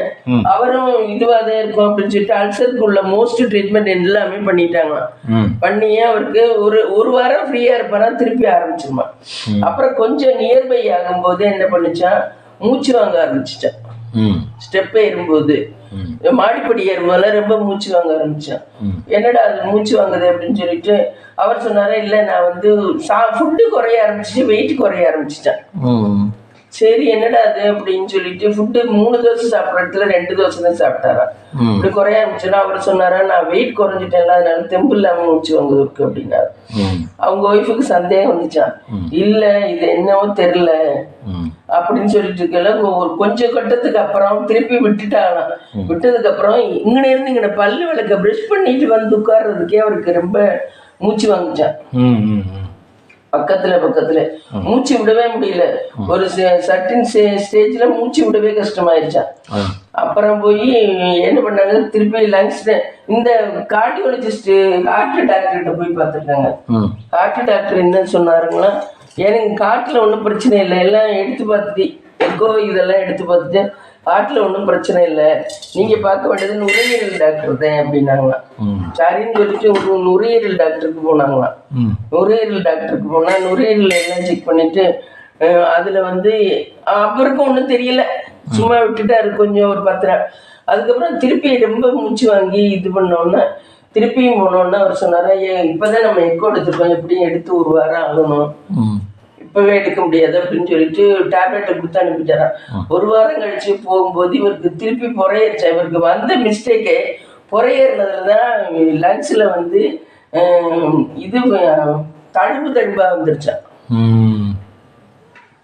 அவரும் இதுவாதான் இருக்கும் அப்படின்னு சொல்லிட்டு அல்சருக்கு உள்ள மோஸ்ட் ட்ரீட்மெண்ட் எல்லாமே பண்ணிட்டாங்களாம். பண்ணியே அவருக்கு ஒரு வாரம் ஃப்ரீயா இருப்பாரா, திருப்பி ஆரம்பிச்சிருமா. அப்புறம் கொஞ்சம் நியர்பை ஆகும்போது என்ன பண்ணிச்சா, மூச்சு வாங்க ஆரம்பிச்சிட்டான். ஸ்டெப்பே ஏறும்போது, மாடிப்படி ஏறும்போதெல்லாம் ரொம்ப மூச்சு வாங்க ஆரம்பிச்சான். என்னடா அது மூச்சு வாங்குது அப்படின்னு சொல்லிட்டு அவர் சொன்னாரா, இல்லை நான் வந்து ஃபுட்டு குறைய ஆரம்பிச்சுட்டு வெயிட் குறைய ஆரம்பிச்சிட்டேன். சரி என்னடா அது அப்படின்னு சொல்லிட்டு ஃபுட்டு 3 தோசை சாப்பிட்ற இடத்துல 2 தோசை தான் சாப்பிட்டாரா. இப்படி குறைய ஆரம்பிச்சுன்னா அவர் சொன்னாரா, நான் வெயிட் குறைஞ்சிட்டேன்ல, அதனால தெம்பு இல்லாம மூச்சு வாங்குது இருக்கு அப்படின்னாரு. அவங்க ஒய்ஃபுக்கு சந்தேகம் வந்துச்சான். இல்ல இது என்னவோ தெரியல அப்படின்னு சொல்லிட்டு இருக்கல. ஒரு கொஞ்சம் கட்டத்துக்கு அப்புறம் திருப்பி விட்டுட்டாங்களாம். விட்டதுக்கு அப்புறம் இங்கன இருந்து இங்க பல்லு விளக்க பிரஷ் பண்ணிட்டு வந்து உட்கார்றதுக்கே அவருக்கு ரொம்ப மூச்சு வாங்குச்சான். பக்கத்துல மூச்சு விடவே முடியல. ஒரு சர்டன் ஸ்டேஜ்ல மூச்சு விடவே கஷ்டமாயிருச்சான். அப்புறம் போய் என்ன பண்ணாங்க, திருப்பி லங்ஸ் இந்த கார்டியாலஜிஸ்ட் ஹார்ட் டாக்டர்கிட்ட போய் பார்த்துருக்காங்க. ஹார்ட் டாக்டர் என்ன சொன்னாருங்களா, எனக்கு காட்டுல ஒன்றும் பிரச்சனை இல்லை, எல்லாம் எடுத்து பார்த்துட்டு எக்கோ இதெல்லாம் எடுத்து பார்த்துட்டு ஹார்ட்ல ஒன்றும் பிரச்சனை இல்லை, நீங்க பார்க்க வேண்டியது நுரையீரல் டாக்டர் தான் அப்படின்னாங்களாம். சரின்னு சொல்லிட்டு நுரையீரல் டாக்டருக்கு போனாங்களாம். நுரையீரல் டாக்டருக்கு போனா நுரையீரல் எல்லாம் செக் பண்ணிட்டு அதில் வந்து அவருக்கும் ஒன்றும் தெரியல, சும்மா விட்டுட்டாரு கொஞ்சம் ஒரு 10 நாள். அதுக்கப்புறம் திருப்பி ரொம்ப மூச்சு வாங்கி இது பண்ணோன்னா திருப்பியும் போனோன்னா அவர் சொன்னார், ஏன் இப்போதான் நம்ம எக்கோ எடுத்துருக்கோம், எப்படியும் எடுத்து 1 வாரம் ஆகணும், இப்போவே எடுக்க முடியாது அப்படின்னு சொல்லிட்டு டேப்லெட்டை கொடுத்து அனுப்பிட்டாரான். 1 வாரம் கழிச்சு போகும்போது இவருக்கு திருப்பி புறையேறிச்சா. இவருக்கு வந்த மிஸ்டேக்கே புறையேறினதுல தான் லங்ஸில் வந்து இது தழும்பா வந்துருச்சான்.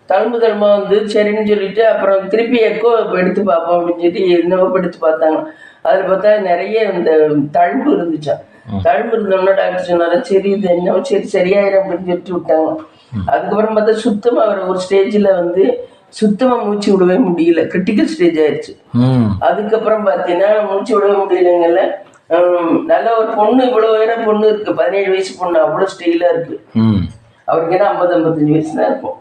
தழும்பா வந்து சரின்னு சொல்லிட்டு அப்புறம் திருப்பி எக்கோ எடுத்து பார்ப்போம் அப்படின்னு சொல்லி என்னவோ எடுத்து பார்த்தாங்க. அதில் பார்த்தா நிறைய இந்த தழும்பு இருந்துச்சான். தழும்பு இருந்தோம்னா டாக்டர் சொன்னாரு, சரி இது என்னவோ சரி சரியாயிரும் அப்படின்னு சொல்லிட்டு விட்டாங்க. அதுக்கப்புறம் பார்த்தா சுத்தமாக அவர் ஒரு ஸ்டேஜில் வந்து சுத்தமாக மூச்சு விடவே முடியல, கிரிட்டிக்கல் ஸ்டேஜ் ஆயிடுச்சு. அதுக்கப்புறம் பார்த்தீங்கன்னா மூச்சு விடவே முடியலங்கல்ல. நல்ல ஒரு பொண்ணு, இவ்வளோ உயரம் பொண்ணு இருக்கு, 17 வயசு பொண்ணு, அவ்வளோ ஸ்டைலாக இருக்கு. அவருக்கு என்ன 50-55 வயசு தான் இருக்கும்.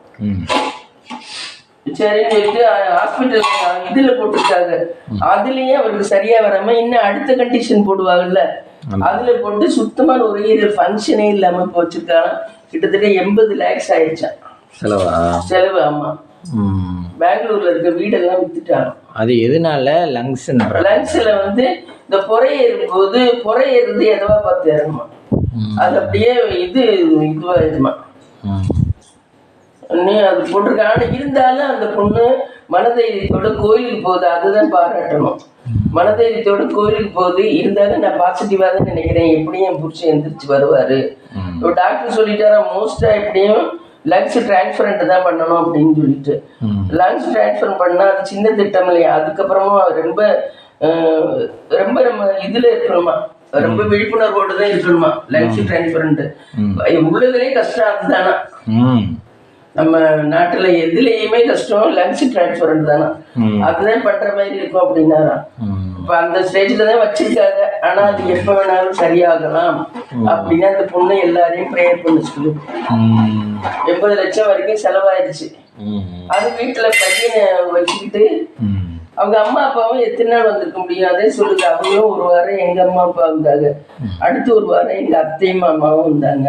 சரின்னு சொல்லிட்டு ஹாஸ்பிட்டல் இதில் போட்டிருக்காங்க. அதுலேயும் அவருக்கு சரியா வராம இன்னும் அடுத்த கண்டிஷன் போடுவாங்கல்ல, அதில் போட்டு சுத்தமான ஒரு ஃபங்க்ஷனே இல்லாமல் இப்போ வச்சிருக்காங்க. கிட்டத்தட்ட 80 lakhs ஆயிடுச்சான் செலவு. ஆமா, பெங்களூர்ல இருக்க வீடெல்லாம் வித்துட்டாங்க. அது எதனால? லங்ஸ்ல வந்து இந்த புறையேறும் போது புறையேறது எதவா பார்த்து இறங்குமா, அது அப்படியே இதுவாயிருமா. அது போட்டிருக்காங்க. இருந்தாலும் அந்த பொண்ணு மனதைரியத்தோட கோயிலுக்கு போகுது, அதுதான் பாராட்டணும். மனதைரியத்தோட கோயிலுக்கு போகுது. இருந்தாலும் நான் பாசிட்டிவா தான் நினைக்கிறேன், எப்படியும் என் புருஷன் எந்திரிச்சு வருவாரு. டாக்டர் சொல்லிட்டாரா மோஸ்டா எப்படியும் லங்ஸ் டிரான்ஸ்பரண்ட் தான் பண்ணணும் அப்படின்னு சொல்லிட்டு. லங்ஸ் டிரான்ஸ்பர் பண்ணா அது சின்ன திட்டம் இல்லையா. அதுக்கப்புறமா ரொம்ப ரொம்ப நம்ம இதுல இருக்கணுமா, ரொம்ப விழிப்புணர்வோடு தான் இருக்கணுமா. லங்ஸ் டிரான்ஸ்பரண்ட் உள்ளதுலேயே கஷ்டம் அதுதானா. நம்ம நாட்டுல எதுலையுமே கஷ்டம் லங்ஸ் டிரான்ஸ்பரண்ட் தானே, அதுதான் பண்ற மாதிரி இருக்கும் அப்படின்னாரா. இப்ப அந்த ஸ்டேஜ்ல தான் வச்சிருக்காங்க. ஆனா அது எப்ப வேணாலும் சரியாகலாம் அப்படின்னு அந்த பொண்ணு எல்லாரையும் ப்ரேயர் பண்ண சொல்லு. 80 லட்சம் வரைக்கும் செலவாயிருச்சு. அது வீட்டுல பையனை வச்சுக்கிட்டு அவங்க அம்மா அப்பாவும் எத்தனை நாள் வந்திருக்க முடியும், அதே சொல்லுது. அவங்களும் 1 வாரம் எங்க அம்மா அப்பா வந்தாங்க, அடுத்து 1 வாரம் எங்க அத்தையும் மாமாவும் வந்தாங்க.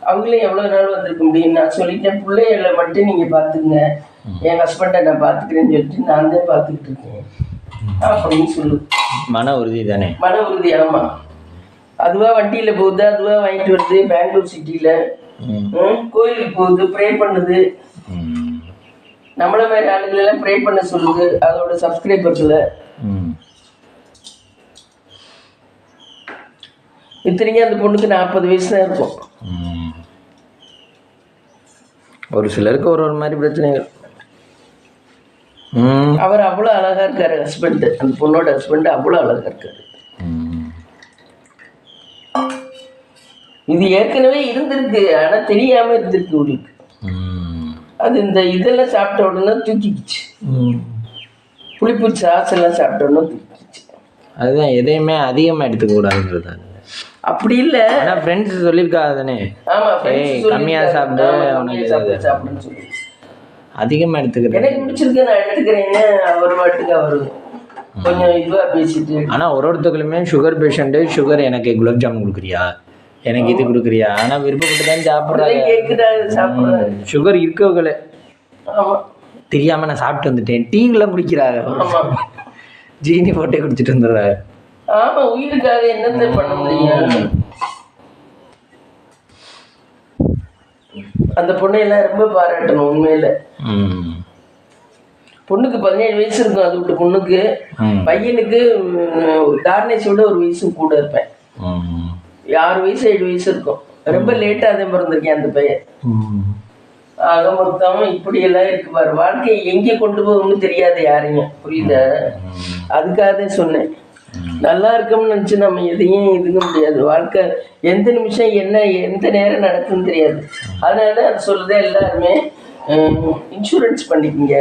அவங்களும் எவ்வளவு நாள் வந்திருக்க முடியும். நான் சொல்லிட்டேன், பிள்ளைகளை மட்டும் நீங்க பாத்துங்க, என் ஹஸ்பண்டை நான் பாத்துக்கிறேன்னு சொல்லிட்டு நான் தான் பாத்துக்கிட்டு இருக்கேன் அப்படின்னு சொல்லுது. மன உறுதி தானே? மன உறுதி. ஆமா, அதுவா வண்டியில போகுது, அதுவா வாங்கிட்டு வருது. பெங்களூர் சிட்டியில கோயிலுக்கு போகுது, ப்ரே பண்ணுது. நம்மள மாதிரி ஆளுகள் எல்லாம் ப்ரே பண்ண சொல்லுது அதோட சப்ஸ்கிரைபர்ஸ்ல. இத்தனைக்கும் அந்த பொண்ணுக்கு 40 வயசு தான் இருக்கும். ஒரு சிலருக்கு ஒரு மாதிரி பிரச்சனைகள். அவர் அவ்வளோ அழகா இருக்காரு ஹஸ்பண்ட், அந்த பொண்ணோட ஹஸ்பண்ட் அவ்வளோ அழகா இருக்காரு. இது ஏற்கனவே இருந்திருக்கு, ஆனா தெரியாம இருந்திருக்கு உங்களுக்கு. அது இந்த இதெல்லாம் சாப்பிட்ட உடனே தூக்கிக்குச்சு, புளிப்பு சாஸ் எல்லாம் சாப்பிட்ட உடனே தூக்கிக்குச்சு. அதுதான் எதையுமே அதிகமாக எடுத்துக்க கூடாதுங்கிறது. அப்படி இல்லை, ஆனால் ஃப்ரெண்ட்ஸ் சொல்லியிருக்காங்க தானே. ஆமாம், கம்மியாக சாப்பிடுன்னு சொல்லி அதிகமாக எடுத்துக்கிறேன். எனக்கு பிடிச்சிருக்கு, நான் எடுத்துக்கிறேன்னு அவர் பாட்டுக்கு அவர் கொஞ்சம் இதுவாக பேசிட்டு. ஆனால் ஒருத்தருக்குமே சுகர் பேஷண்ட்டு, சுகர் எனக்கு குலாப் ஜாமுன் கொடுக்குறியா, எனக்கு இது கொடுக்குறியா, ஆனால் விருப்பப்பட்டு தான் சாப்பிட்றாங்க, கேட்குறாரு சாப்பிட்றாரு. சுகர் இருக்கவங்களே தெரியாமல் நான் சாப்பிட்டு வந்துட்டேன், டீலாம் குடிக்கிறாங்க, ஜீனி போட்டே குடிச்சிட்டு வந்துடுறாரு. ஆமா, உயிருக்காக என்னத்தை பண்ண முடியும். அந்த பொண்ணையெல்லாம் ரொம்ப பாராட்டணும் உண்மையில. பொண்ணுக்கு 17 வயசு இருக்கும், அது விட்டு பொண்ணுக்கு. பையனுக்கு கார்னேஷோட 1 வயசு கூட இருப்பேன், 6 வயசு 7 வயசு இருக்கும். ரொம்ப லேட்டா தான் பிறந்திருக்கேன் அந்த பையன். ஆக மொத்தம் இப்படி எல்லாம் இருக்கு பாரு. வாழ்க்கையை எங்கே கொண்டு போகணும்னு தெரியாது யாரையும், புரியுதா? அதுக்காக தான் சொன்னேன், நல்லா இருக்கோம்னு நினச்சி நம்ம எதையும் இதுங்க முடியாது. வாழ்க்கை எந்த நிமிஷம் என்ன எந்த நேரம் நடக்குன்னு தெரியாது. அதனால தான் அது சொல்லுதே எல்லாருமே இன்சூரன்ஸ் பண்ணிக்கோங்க.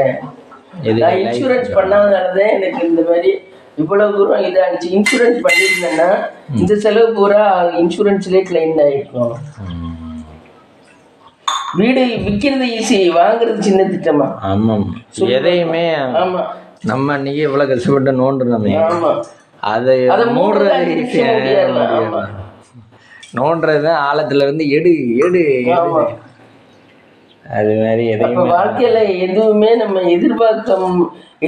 நான் இன்சூரன்ஸ் பண்ணாதனாலதான் எனக்கு இந்த மாதிரி இவ்வளவு தூரம் இதாகிடுச்சு. இன்சூரன்ஸ் பண்ணியிருந்தேன்னா இந்த செலவு பூரா இன்சூரன்ஸ்லேயே கிளைம் ஆகிருக்கும். வீடு விற்கிறது ஈஸி, வாங்குறது சின்ன திட்டமா. ஆமாம், எதையுமே ஆமா நம்ம அன்னைக்கு எவ்வளவு கஷ்டப்பட்டு நோண்டுறோம். ஆமா, அதை நோண்டுறது ஆழத்துல இருந்து எடு எடு. அது மாதிரி அப்போ எதையும் வாழ்க்கையில எதுவுமே நம்ம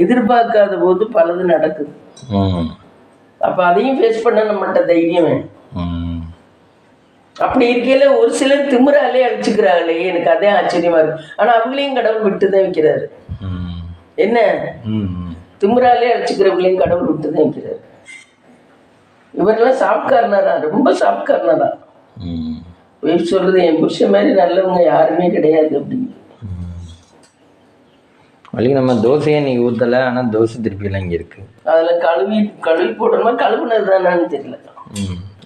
எதிர்பார்க்காத போது பலது நடக்குது. அப்ப அதையும் ஃபேஸ் பண்ண நம்மகிட்ட தைரியம் வேணும். அப்படி இருக்கையில ஒரு சிலர் திமிராலே அடிச்சுக்கிறாங்களே, எனக்கு அதே ஆச்சரியமா இருக்கு. ஆனா அவங்களையும் கடவுள் விட்டுதான் வைக்கிறாரு. என்ன திமிராலே அடிச்சுக்கிறவங்களையும் கடவுள் விட்டுதான் வைக்கிறாரு. இவரெல்லாம் சாப்ட்காரனாரா, ரொம்ப சாப்ட்காரனாரா. சொல்றது என் புருஷன் மாதிரி நல்லவங்க யாருமே கிடையாது அப்படின்னு. வழி நம்ம தோசையை இன்னைக்கு ஊற்றலை, ஆனால் தோசை திருப்பியெல்லாம் இங்கே இருக்கு. அதில் கழுவி போடணுமா, கழுவுனது தானான்னு தெரியல.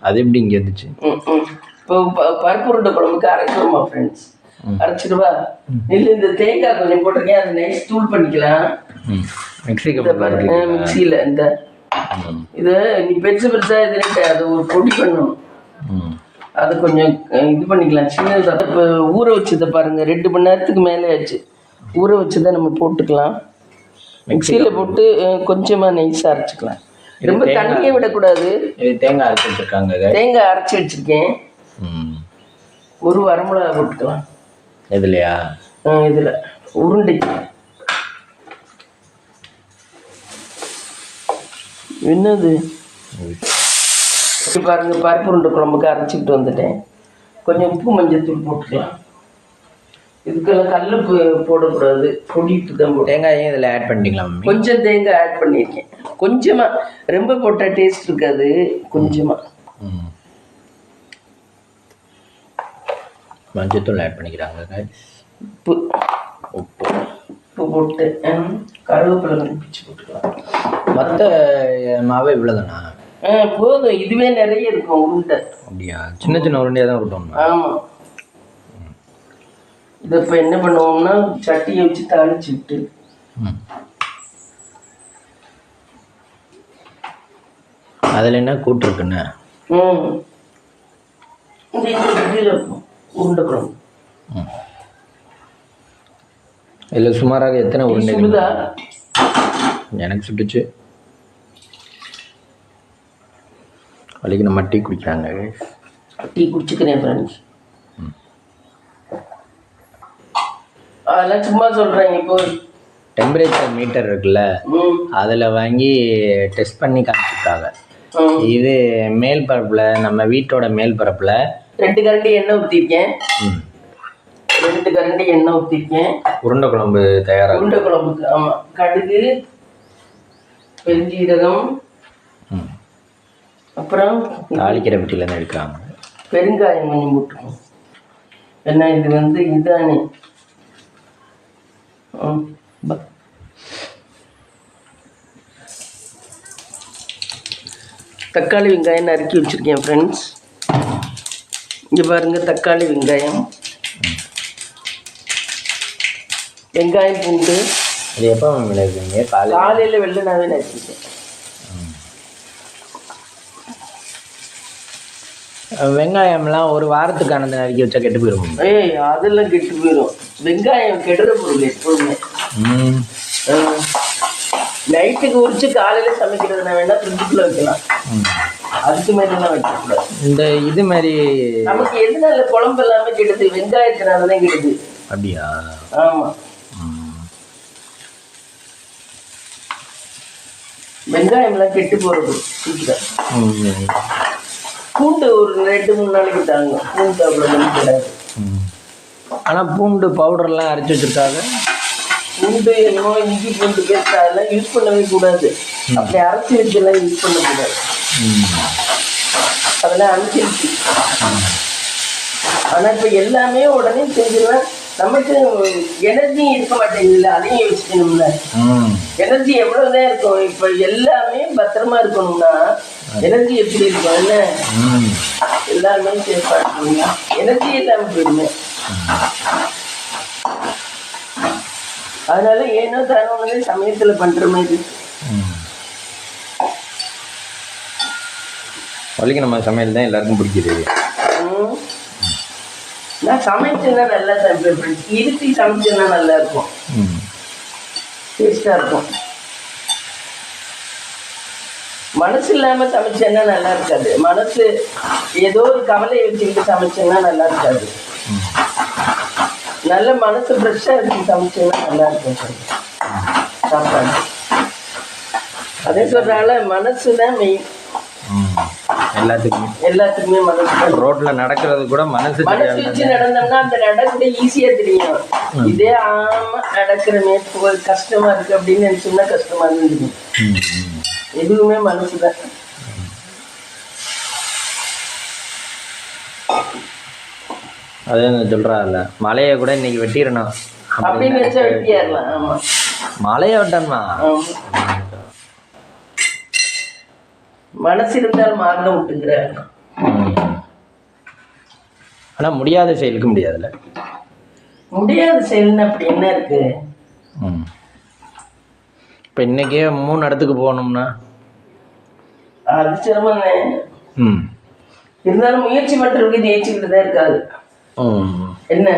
அது எப்படி இங்கே இருந்துச்சு? இப்போ பருப்பு உருண்டை குழம்புக்கு அரைக்கணுமா ஃப்ரெண்ட்ஸ்? அரைச்சிடுவா. இல்லை இந்த தேங்காய் கொஞ்சம் போட்டிருக்கேன், அதை நைஸ் தூள் பண்ணிக்கலாம் மிக்சியில். இந்த இதை நீ பெருசு பெருசாக இதுன்ட்டு அதை ஒரு பொடி பண்ணணும். அதை கொஞ்சம் இது பண்ணிக்கலாம் சின்னதாக. இப்போ ஊற வச்சதை பாருங்கள், 2 மணி நேரத்துக்கு மேலே ஆச்சு. ஊற வச்சதை நம்ம போட்டுக்கலாம். மிக்சியில் போட்டு கொஞ்சமாக நைஸாக அரைச்சிக்கலாம். ரொம்ப தண்ணியை விடக்கூடாது. தேங்காய் அரைச்சி வச்சுருக்காங்க. தேங்காய் அரைச்சி வச்சுருக்கேன். ஒரு வரமிளகா போட்டுக்கலாம். இதுலையா? இதில் உருண்டைக்கு. என்னது பாருங்க, பருப்பு உருண்டை குழம்புக்கு அரைச்சிக்கிட்டு வந்துட்டேன். கொஞ்சம் உப்பு மஞ்சள் தூள் போட்டுக்கலாம். இதுக்கெல்லாம் கல்லுப்பு போடக்கூடாது, பொடிட்டு தான் போட்டு. தேங்காயும் இதில் ஆட் பண்ணிக்கலாம். கொஞ்சம் தேங்காய் ஆட் பண்ணியிருக்கேன், கொஞ்சமாக. ரொம்ப போட்டால் டேஸ்ட் இருக்காது, கொஞ்சமாக. மஞ்சத்தூள் ஆட் பண்ணிக்கிறாங்க. உப்பு போட்டு கருவேப்பிலை பிச்சு போட்டுக்கலாம். மற்ற மாவை இவ்வளோதானா? போதும், இதுவே நிறைய இருக்கும் உருண்டை. அப்படியா? சின்ன சின்ன உருண்டையாக தான் விட்டோம். ஆமாம். இதை இப்போ என்ன பண்ணுவோம்னா, சட்டியை வச்சு தாளிச்சு விட்டு அதில் என்ன கூட்டிருக்குண்ணே? உருண்டை குழம்பு. இதில் சுமாராக எத்தனை உருண்டை? சுடுதா? எனக்கு சுட்டுச்சு. வலிக்கு நம்ம டீ குடிக்கிறாங்க. டீ குடிச்சுக்கிறேன் ஃப்ரெண்ட்ஸ். அதெல்லாம் சும்மா சொல்கிறேன். இப்போ டெம்பரேச்சர் மீட்டர் இருக்குல்ல, அதில் வாங்கி டெஸ்ட் பண்ணி காமிச்சிருக்காங்க. இது மேல் பரப்பில், நம்ம வீட்டோட மேல் பரப்பில் 2 கரண்டி எண்ணெய் ஊற்றிருக்கேன். 2 கரண்டி எண்ணெய் ஊற்றிருக்கேன். உருண்டை குழம்பு தயாராக. உருண்டை குழம்புக்கு ஆமாம். கடுகு, பெருஞ்சீரகம், அப்புறம் தாளிக்கிற பெட்டியிலேருந்து எடுக்கிறாங்க. பெருங்காயம் கொஞ்சம் போட்டுக்கணும். ஏன்னா இது இதுதானே. தக்காளி வெங்காயம் நறுக்கி வச்சுருக்கேன் ஃப்ரெண்ட்ஸ். இங்கே பாருங்கள், தக்காளி வெங்காயம், வெங்காயம், பூண்டு. இது எப்போ விளைவிங்க? காலையில் வெள்ளனாவே நறுக்கிட்டேன். வெங்காயம்லாம் ஒரு வாரத்துக்கானது நறுக்கி வச்சா கெட்டு போயிடும். அதெல்லாம் கெட்டு போயிடும். வெங்காயம் கெடுற பொருள் எப்பொழுதுமே. நைட்டுக்கு உரிச்சு காலையில் சமைக்கிறதுனா வேணா ஃப்ரிட்ஜுக்குள்ளே வைக்கலாம். அதுக்கு மேலாம் வைக்கக்கூடாது. இந்த இது மாதிரி நமக்கு எதுனால குழம்பு எல்லாமே கெடுது? வெங்காயத்தினால தான் கெடுது. அப்படியா? ஆமாம். வெங்காயம்லாம் கெட்டு போகிறது சீக்கிரம். பூண்டு ஒரு 2-3 நாளைக்கு தாங்க. பூண்டு அவ்வளோ கிடையாது. ஆனால் பூண்டு பவுடர்லாம் அரைச்சி வச்சுருக்காங்க. பூண்டு என்னமோ இஞ்சி பூண்டு பேஸ்ட் அதெல்லாம் யூஸ் பண்ணவே கூடாது. அப்படி அரைச்சி வச்செல்லாம் யூஸ் பண்ணக்கூடாது. அதெல்லாம் அனுப்பிச்சு. ஆனால் இப்போ எல்லாமே உடனே செஞ்சுலாம் நமக்கு எனர்ஜி இருக்க மாட்டேங்குதுல்ல, அதையும் யோசிக்கணும்ல. எனர்ஜி எவ்வளவுதான் இருக்கும். இப்போ எல்லாமே பத்திரமா இருக்கணும்னா எனர்ஜி எப்படி இருக்கும்? என்ன எல்லாருமே சேஃபா இருக்கணும்னா எனர்ஜி இல்லாமல் போயிடுமே. அதனால ஏனோ தானே சமயத்தில் பண்ற மாதிரி. வலிக்கு நம்ம சமையல் தான் எல்லாருக்கும் பிடிக்குது. நான் சமைச்சேன்னா நல்லா சமைப்பேன். இருத்தி சமைச்சேன்னா நல்லா இருக்கும், டேஸ்டா இருக்கும். மனசு இல்லாம சமைச்சேன்னா நல்லா இருக்காது. மனசு ஏதோ ஒரு கவலையை வச்சுக்கிட்டு சமைச்சேன்னா நல்லா இருக்காது. நல்ல மனசு ஃப்ரெஷ்ஷாக இருக்கு, சமைச்சேன்னா நல்லா இருக்கும் சாப்பாடு. அதே சொல்றால மனசு தான் மெயின். எல்லாத்துக்குமே மனசு. ரோட்ல நடக்கிறது கூட மனசு வச்சு நடந்தோம்னா அந்த நடக்கூட ஈஸியா தெரியும். இதே ஆமா நடக்கிறமே கஷ்டமா இருக்கு அப்படின்னு நினைச்சோம்னா கஷ்டமா இருந்துருக்கு. எதுவுமே மனசுதான். அதே சொல்றாங்கல்ல, மலையை கூட இன்னைக்கு வெட்டிடணும் அப்படின்னு வச்சா வெட்டியாரலாம். ஆமா, மலையை வெட்டணுமா? மனசு இருந்தால் மார்க்க விட்டுங்கிறாங்க. ஆனா முடியாத செயலுக்கு முடியாதுல்ல. முடியாத செயல்னு அப்படி என்ன இருக்கு? இப்ப இன்னைக்கே 3 இடத்துக்கு போகணும்னா அது சிரமம். இருந்தாலும் முயற்சி பண்றதுக்கு ஜெயிச்சுக்கிட்டு தான் இருக்காது. என்ன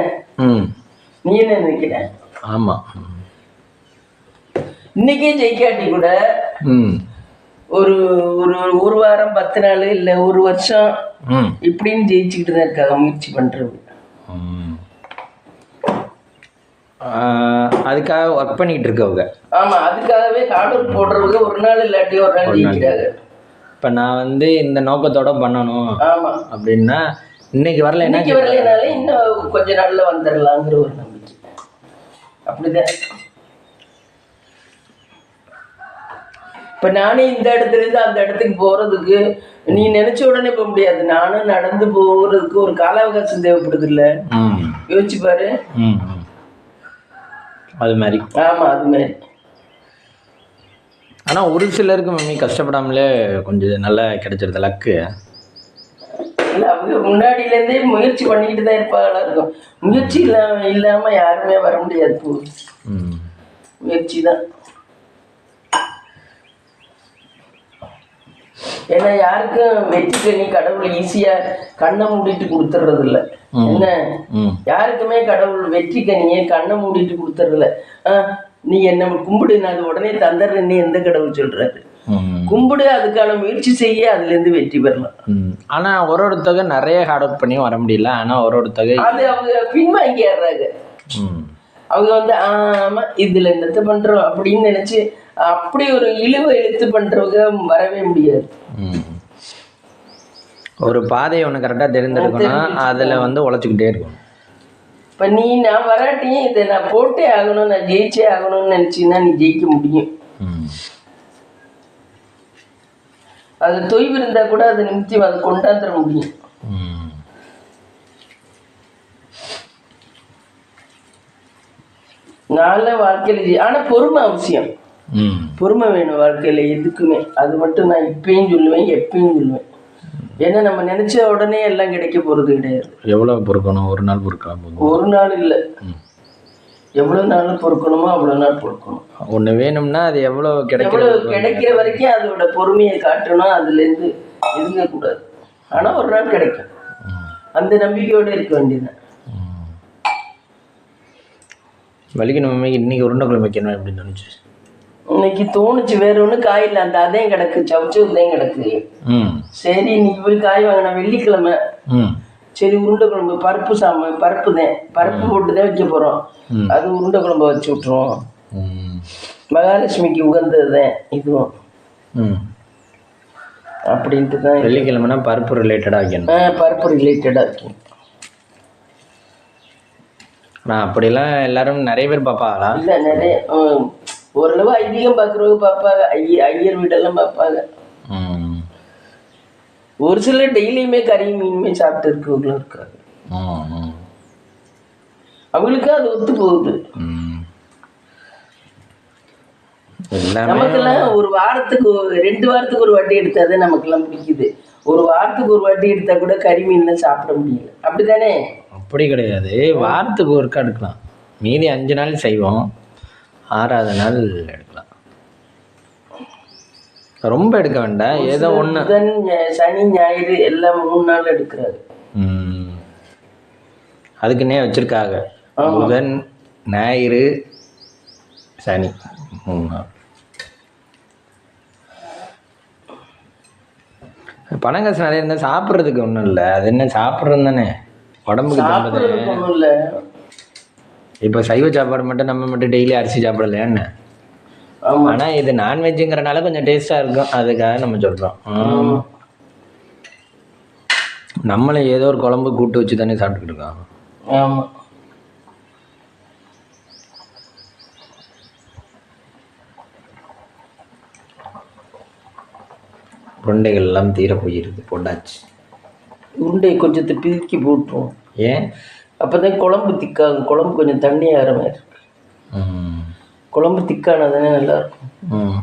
நீ என்ன நினைக்கிற? ஆமா, இன்னைக்கே ஜெயிக்காட்டி கூட ஒரு ஒரு வாரம் 10 நாள் இல்ல ஒரு வருஷம் இப்படின்னு ஜெயிச்சுக்கிட்டு தான் இருக்காங்க முயற்சி பண்றது. அதுக்காக ஒர்க் பண்ணிட்டு இருக்கவங்க. ஆமா, அதுக்காகவே ஹார்ட் ஒர்க் போடுறவங்க ஒரு நாள் இல்லாட்டி ஒரு நாள் ஜெயிக்கிறாங்க. இப்ப நான் இந்த நோக்கத்தோட பண்ணணும். ஆமா, அப்படின்னா இன்னைக்கு வரலைனாலே இன்னும் கொஞ்ச நாள்ல வந்துடலாங்கிற ஒரு நம்பிக்கை. அப்படிதான். இப்ப நானே இந்த இடத்துல இருந்து அந்த இடத்துக்கு போறதுக்கு நீ நினைச்ச உடனே போக முடியாது. நானும் நடந்து போறதுக்கு ஒரு கால அவகாசம் தேவைப்படுது இல்ல? யோசிச்சு பாரு. அது மாதிரி. ஆமா, அது மாதிரி. ஆனா ஒரு சிலருக்கு மம்மி கஷ்டப்படாமலே கொஞ்சம் நல்லா கிடைச்சிருது லக்கு. இல்லை, அவங்க முன்னாடியிலேருந்தே முயற்சி பண்ணிக்கிட்டு தான் இருப்பாங்களா இருக்கும். முயற்சி இல்லாம யாருமே வர முடியாது. முயற்சி தான். ஏன்னா யாருக்கும் வெற்றி கனி கடவுள் ஈஸியா கண்ணை மூடிட்டு கொடுத்துறது இல்லை. என்ன, யாருக்குமே கடவுள் வெற்றி கனியை கண்ணை மூடிட்டு கொடுத்துறதில்ல. நீ என்ன கும்பிடு, நான் அது உடனே தந்துடுறேன்னு எந்த கடவுள் சொல்றாரு? கும்பிடு, அதுக்கான முயற்சி செய்ய, அதுல இருந்து வெற்றி பெறலாம். ஆனா ஒருத்தக நிறைய ஹார்ட் ஒர்க் பண்ணி வர முடியல. ஆனா ஒருத்தக அது அவங்க பின்வாங்கி ஆடுறாங்க. அவங்க ஆமா இதுல என்னத்த பண்றோம் அப்படின்னு நினைச்சு அப்படி ஒரு இழிவை இழுத்து பண்றவங்க வரவே முடியாது. ஒரு பாதையை ஒன்று கரெக்டாக தெரிஞ்சிருக்கணும், அதில் உழைச்சிக்கிட்டே இருக்கும். இப்போ நான் வராட்டியும் இதை நான் போட்டே ஆகணும், நான் ஜெயிச்சே ஆகணும்னு நினச்சின்னா நீ ஜெயிக்க முடியும். அது தொய்வு இருந்தால் கூட அதை நிமித்தி அதை கொண்டாந்துட முடியும். நல்ல வாழ்க்கையில் ஆனால் பொறுமை அவசியம். பொறுமை வேணும் வாழ்க்கையில் எதுக்குமே. அது மட்டும் நான் இப்பயும் சொல்லுவேன், எப்பயும் சொல்லுவேன். ஏன்னா நம்ம நினைச்ச உடனே எல்லாம் கிடைக்க போறது கிடையாது. எவ்வளவு பொறுக்கணும்? ஒரு நாள் பொறுக்கலாம். ஒரு நாள் இல்லை, எவ்வளவு நாள் பொறுக்கணுமோ அவ்வளவு நாள் பொறுக்கணும். ஒண்ணு வேணும்னா அது எவ்வளவு கிடைக்கிற வரைக்கும் அதோட பொறுமையை காட்டணும். அதுல இருந்து எதுங்க கூடாது. ஆனா ஒரு நாள் கிடைக்கும், அந்த நம்பிக்கையோட இருக்க வேண்டியது. வலிக்கணும். இன்னைக்கு உருண்டை குழம்பு வைக்கணும் அப்படின்னு நினைச்சு இன்னைக்கு தோணுச்சு. வேற ஒன்றும் காய் இல்லை, அந்த அதையும் கிடக்கு, சவுச்சவுதையும் கிடக்கு. சரி இன்னைக்கு போய் காய் வாங்கினா வெள்ளிக்கிழமை. சரி உருண்டை குழம்பு பருப்பு பருப்பு தான், பருப்பு போட்டு தான் வைக்க போறோம். அது உருண்டை குழம்பு வச்சு விட்டுருவோம். மகாலட்சுமிக்கு உகந்தது தான் இதுவும் அப்படின்ட்டு தான். வெள்ளிக்கிழமைனா பருப்பு ரிலேட்டடாக வைக்கணும். பருப்பு ரிலேட்டடாக வைக்கணும். நான் அப்படிலாம் எல்லாரும் நிறைய பேர் பார்ப்பாங்களா? இல்லை, நிறைய ஓரளவு ஐதீகம் பார்க்குறவங்க பார்ப்பாங்க. ஐயர் வீடெல்லாம் பார்ப்பாங்க. ஒரு சிலர் டெய்லியுமே கறி மீனுமே சாப்பிட்டு இருக்கவங்களும் இருக்காங்க. அவங்களுக்கு அது ஒத்து போகுது. நமக்கெல்லாம் ஒரு வாரத்துக்கு 2 வாரத்துக்கு ஒரு வாட்டி எடுத்தாதான் நமக்கெல்லாம் பிடிக்குது. ஒரு வாரத்துக்கு ஒரு வாட்டி எடுத்தா கூட கறி மீன்லாம் சாப்பிட முடியல. அப்படித்தானே? அப்படி கிடையாது, வாரத்துக்கு ஒருக்கா எடுக்கலாம். மீதி 5 நாள் செய்வோம், 6வது நாள் எடுக்கலாம். ரொம்ப எடுக்க வேண்டாம், ஏதோ ஒன்று. சனி ஞாயிறு எல்லாம் 3 நாள் எடுக்கிறாரு. அதுக்குன்னே வச்சிருக்காங்க. புதன் ஞாயிறு சனி 3 நாள். பணம் காசு நிறைய இருந்தால் சாப்பிட்றதுக்கு ஒன்றும் இல்லை. அது என்ன சாப்பிட்றது தானே, உடம்புக்கு ஒன்றும் இல்லை. இப்போ சைவ சாப்பாடு மட்டும் நம்ம மட்டும் டெய்லி அரிசி சாப்பிடல என்ன. ஆமா. ஆனா இது நான்வெஜ்ஜுங்கிறனால கொஞ்சம் டேஸ்டா இருக்கும், அதுக்காக நம்ம சொல்றோம். நம்மள ஏதோ ஒரு குழம்பு கூட்டு வச்சு தானே சாப்பிட்டுக்கிட்டு இருக்கோம். ஆமா. உருண்டைகள் எல்லாம் தீர போயிருது, போட்டாச்சு. உருண்டை கொஞ்சத்தை பிதுக்கி போட்டுருவோம். ஏன்? அப்போதான் குழம்பு திக்காகும். குழம்பு கொஞ்சம் தண்ணி ஆகிற மாதிரி இருக்கு. குழம்பு திக்கானதானே நல்லாயிருக்கும்.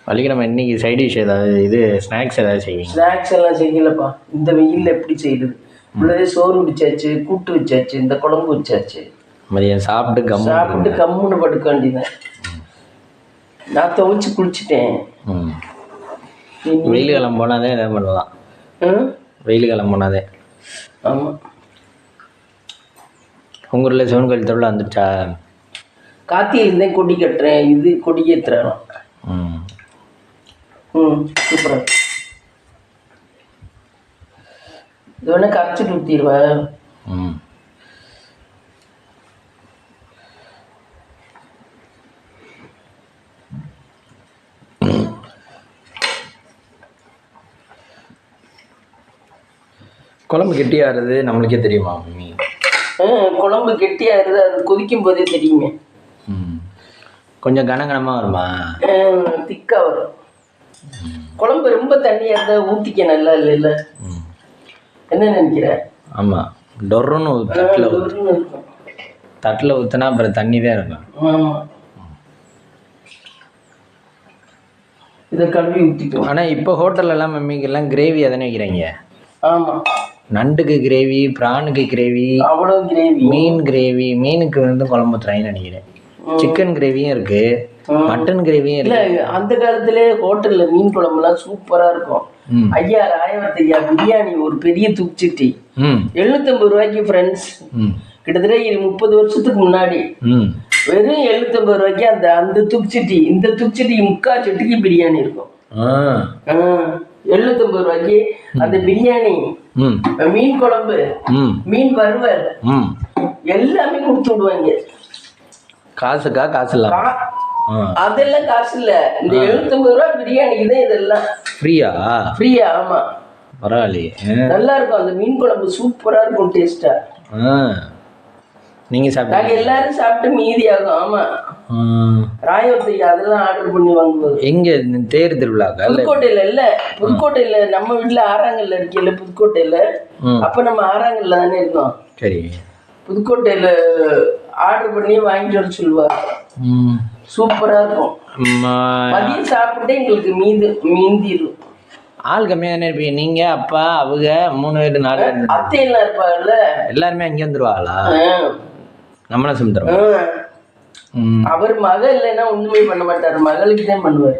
வள்ளிக்கிழமை இன்னைக்கு சைட் டிஷ் ஏதாவது, இது ஸ்நாக்ஸ் ஏதாவது செய்வீங்க? ஸ்நாக்ஸ் எல்லாம் செய்யலப்பா, இந்த வெயிலில் எப்படி செய்யுது. இவ்வளோதே சோறு வச்சாச்சு, கூட்டு வச்சாச்சு, இந்த குழம்பு வச்சாச்சு. மதியம் சாப்பிட்டு கம்முன்னு படுக்க வேண்டியதான். நான் துவைச்சு குளிச்சுட்டேன். வெயில் காலம் போனாதே எதாவது பண்ணலாம். வெயில் காலம் போனாதே. ஆமாம். உங்கள் ஊரில் சிவன் கோயில் திருவிழா வந்துடுச்சா? கார்த்திகைதான் கொடி கட்டுறேன், இது கொடி ஏற்றுறேன். சூப்பராக இது வேணா கரைச்சிட்டு ஊற்றிடுவேன். குழம்பு கெட்டியாகிறது நம்மளுக்கே தெரியுமா மம்மி? குழம்பு கெட்டியாகிறது அது கொதிக்கும் போதே தெரியுமே. கொஞ்சம் கனகனமாக வருமா? திக்காக வரும். குழம்பு ரொம்ப தண்ணியாக இருந்தால் ஊற்றிக்க நல்லா இல்லைல்ல, என்ன நினைக்கிற? ஆமாம், டொர்ருன்னு தட்டில் ஊற்றினா அப்புறம் தண்ணி தான் இருக்கும். ஆமாம், இதை கழுவி ஊற்றிக்கும். ஆனால் இப்போ ஹோட்டல்லலாம் மம்மிக்கெல்லாம் கிரேவி அதானே வைக்கிறாங்க. ஆமாம், நண்டுக்கு கிரேவி, பிரானுக்கு கிரேவி, அவ்வளோ கிரேவி, மீன் கிரேவி. மீனுக்கு வந்து குழம்பு ஊற்றுறாங்கன்னு நினைக்கிறேன். சிக்கன் கிரேவியும் இருக்கு, மட்டன் கிரேவியும் இல்லை. அந்த காலத்திலே ஹோட்டலில் மீன் குழம்புலாம் சூப்பராக இருக்கும். ஐயா ராயவத்தையா பிரியாணி ஒரு பெரிய துப்சிட்டி 750 ரூபாய்க்கு ஃப்ரெண்ட்ஸ். கிட்டத்தட்ட 30 வருஷத்துக்கு முன்னாடி வெறும் 750 ரூபாய்க்கு அந்த அந்த துப்சிட்டி, இந்த துப்சிட்டி 3/4 சட்டிக்கு பிரியாணி இருக்கும். 750 ரூபாய்க்கு அந்த பிரியாணி, மீன் குழம்பு, மீன் வறுவல் எல்லாமே கொடுத்து விடுவாங்க. காசுக்கா? காசு இல்ல, அதெல்லாம் காசு இல்ல. இந்த 750 ரூபா பிரியாணிக்கு தான் இதெல்லாம் ஃப்ரீயா. ஆமா, பரவாயில்லையே, நல்லா இருக்கும். அந்த மீன் குழம்பு சூப்பரா இருக்கும், டேஸ்டா. நீங்க சாப்பிட்டு எல்லாரும் சாப்பிட்டு மீதி ஆகும். ஆமா, ராயவத்தை அதெல்லாம் ஆர்டர் பண்ணி வாங்குவது. எங்க தேர் திருவிழாக்கா? புதுக்கோட்டையில இல்ல, புதுக்கோட்டையில நம்ம வீட்டுல ஆறாங்கல்ல இருக்கல, புதுக்கோட்டையில. அப்ப நம்ம ஆறாங்கல்ல தானே இருக்கோம். சரி, புதுக்கோட்டையில ஆர்டர் பண்ணி வாங்கிட்டு வர சொல்லுவார். சூப்பரா இருக்கும். மதியம் சாப்பிட்டு எங்களுக்கு மீந்திரும். ஆள் கம்மியா தானே இருப்பீங்க நீங்க, அப்பா அவங்க 3 பேர் 4 பேர். அத்தையெல்லாம் இருப்பாங்கல்ல, எல்லாருமே அங்கே வந்துருவாங்களா? நம்மள சுந்தரம் அவர் மகள் இல்லைன்னா ஒண்ணுமே பண்ண மாட்டாரு, மகளுக்கு தான் பண்ணுவார்.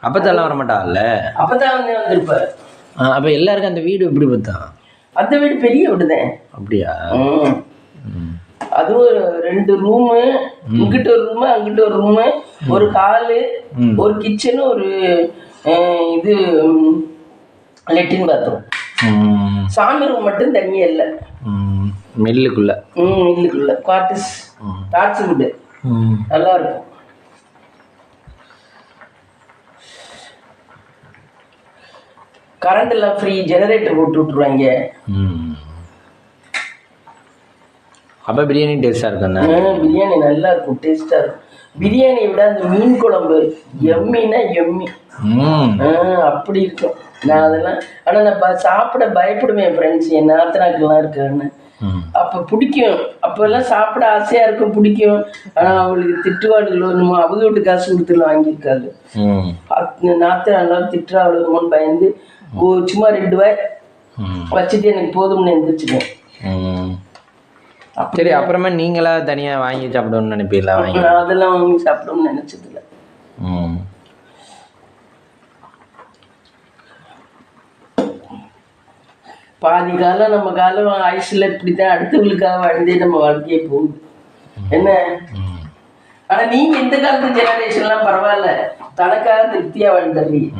அப்பத்தெல்லாம் வர மாட்டாங்கல்ல? அப்பதான் வந்திருப்பாரு. அப்ப எல்லாருக்கும் அந்த வீடு எப்படி பார்த்தான்? அந்த வீடு பெரிய வீடுதான். அப்படியா? அதுவும் 2 ரூமு, இங்கிட்ட ஒரு ரூமு, அங்கிட்ட ஒரு ரூமு, ஒரு ஹாலு, ஒரு கிச்சனு, ஒரு இது லெட்டின் பாத்ரூம். சாமி ரூம் மட்டும் தனியா இல்லை, மில்லுக்குள்ள. மில்லுக்குள்ள குவார்டர்ஸ், டாட்ஸ் வீடு நல்லா இருக்கும். கரண்ட் எல்லாம் ஃப்ரீ, ஜெனரேட்டர் போட்டு விட்டுருவாங்க. அப்போ பிரியாணி டேஸ்டாக இருக்கும். பிரியாணி நல்லா இருக்கும், டேஸ்டாக இருக்கும். பிரியாணியை விட அந்த மீன் குழம்பு எம்மினா எம்மி, அப்படி இருக்கும். நான் அதெல்லாம் ஆனால் நான் சாப்பிட பயப்படுவேன் ஃப்ரெண்ட்ஸ், என் நாத்தனாக்கெல்லாம் இருக்கான்னு. அப்போ பிடிக்கும், அப்போல்லாம் சாப்பிட ஆசையாக இருக்கும், பிடிக்கும். ஆனால் அவங்களுக்கு திட்டுவாடுகளோ என்னமோ, அவங்க வீட்டு காசு கொடுத்துலாம் வாங்கியிருக்காங்க. நாத்தனாலாம் திட்டுறாவளோன்னு பயந்து சும்மா 2 வாய் வச்சுட்டு எனக்கு போதும்னு எழுந்திரிச்சிட்டேன். சரி, அப்புறமா நீங்களா தனியா வாங்கி சாப்பிடணும்னு நினைப்பீங்களா? அதெல்லாம் வாங்கி சாப்பிடணும்னு நினைச்சதில்ல. பாதி காலம் நம்ம காலம் ஆயுஷ்ல இப்படித்தான், அடுத்தவங்களுக்காக வாழ்ந்தே நம்ம வாழ்க்கையே போகுது என்ன. ஆனா நீங்க இந்த காலத்து ஜெனரேஷன்லாம் பரவாயில்ல, தனக்காக திருப்தியா வாழ்ந்துடுறீங்க.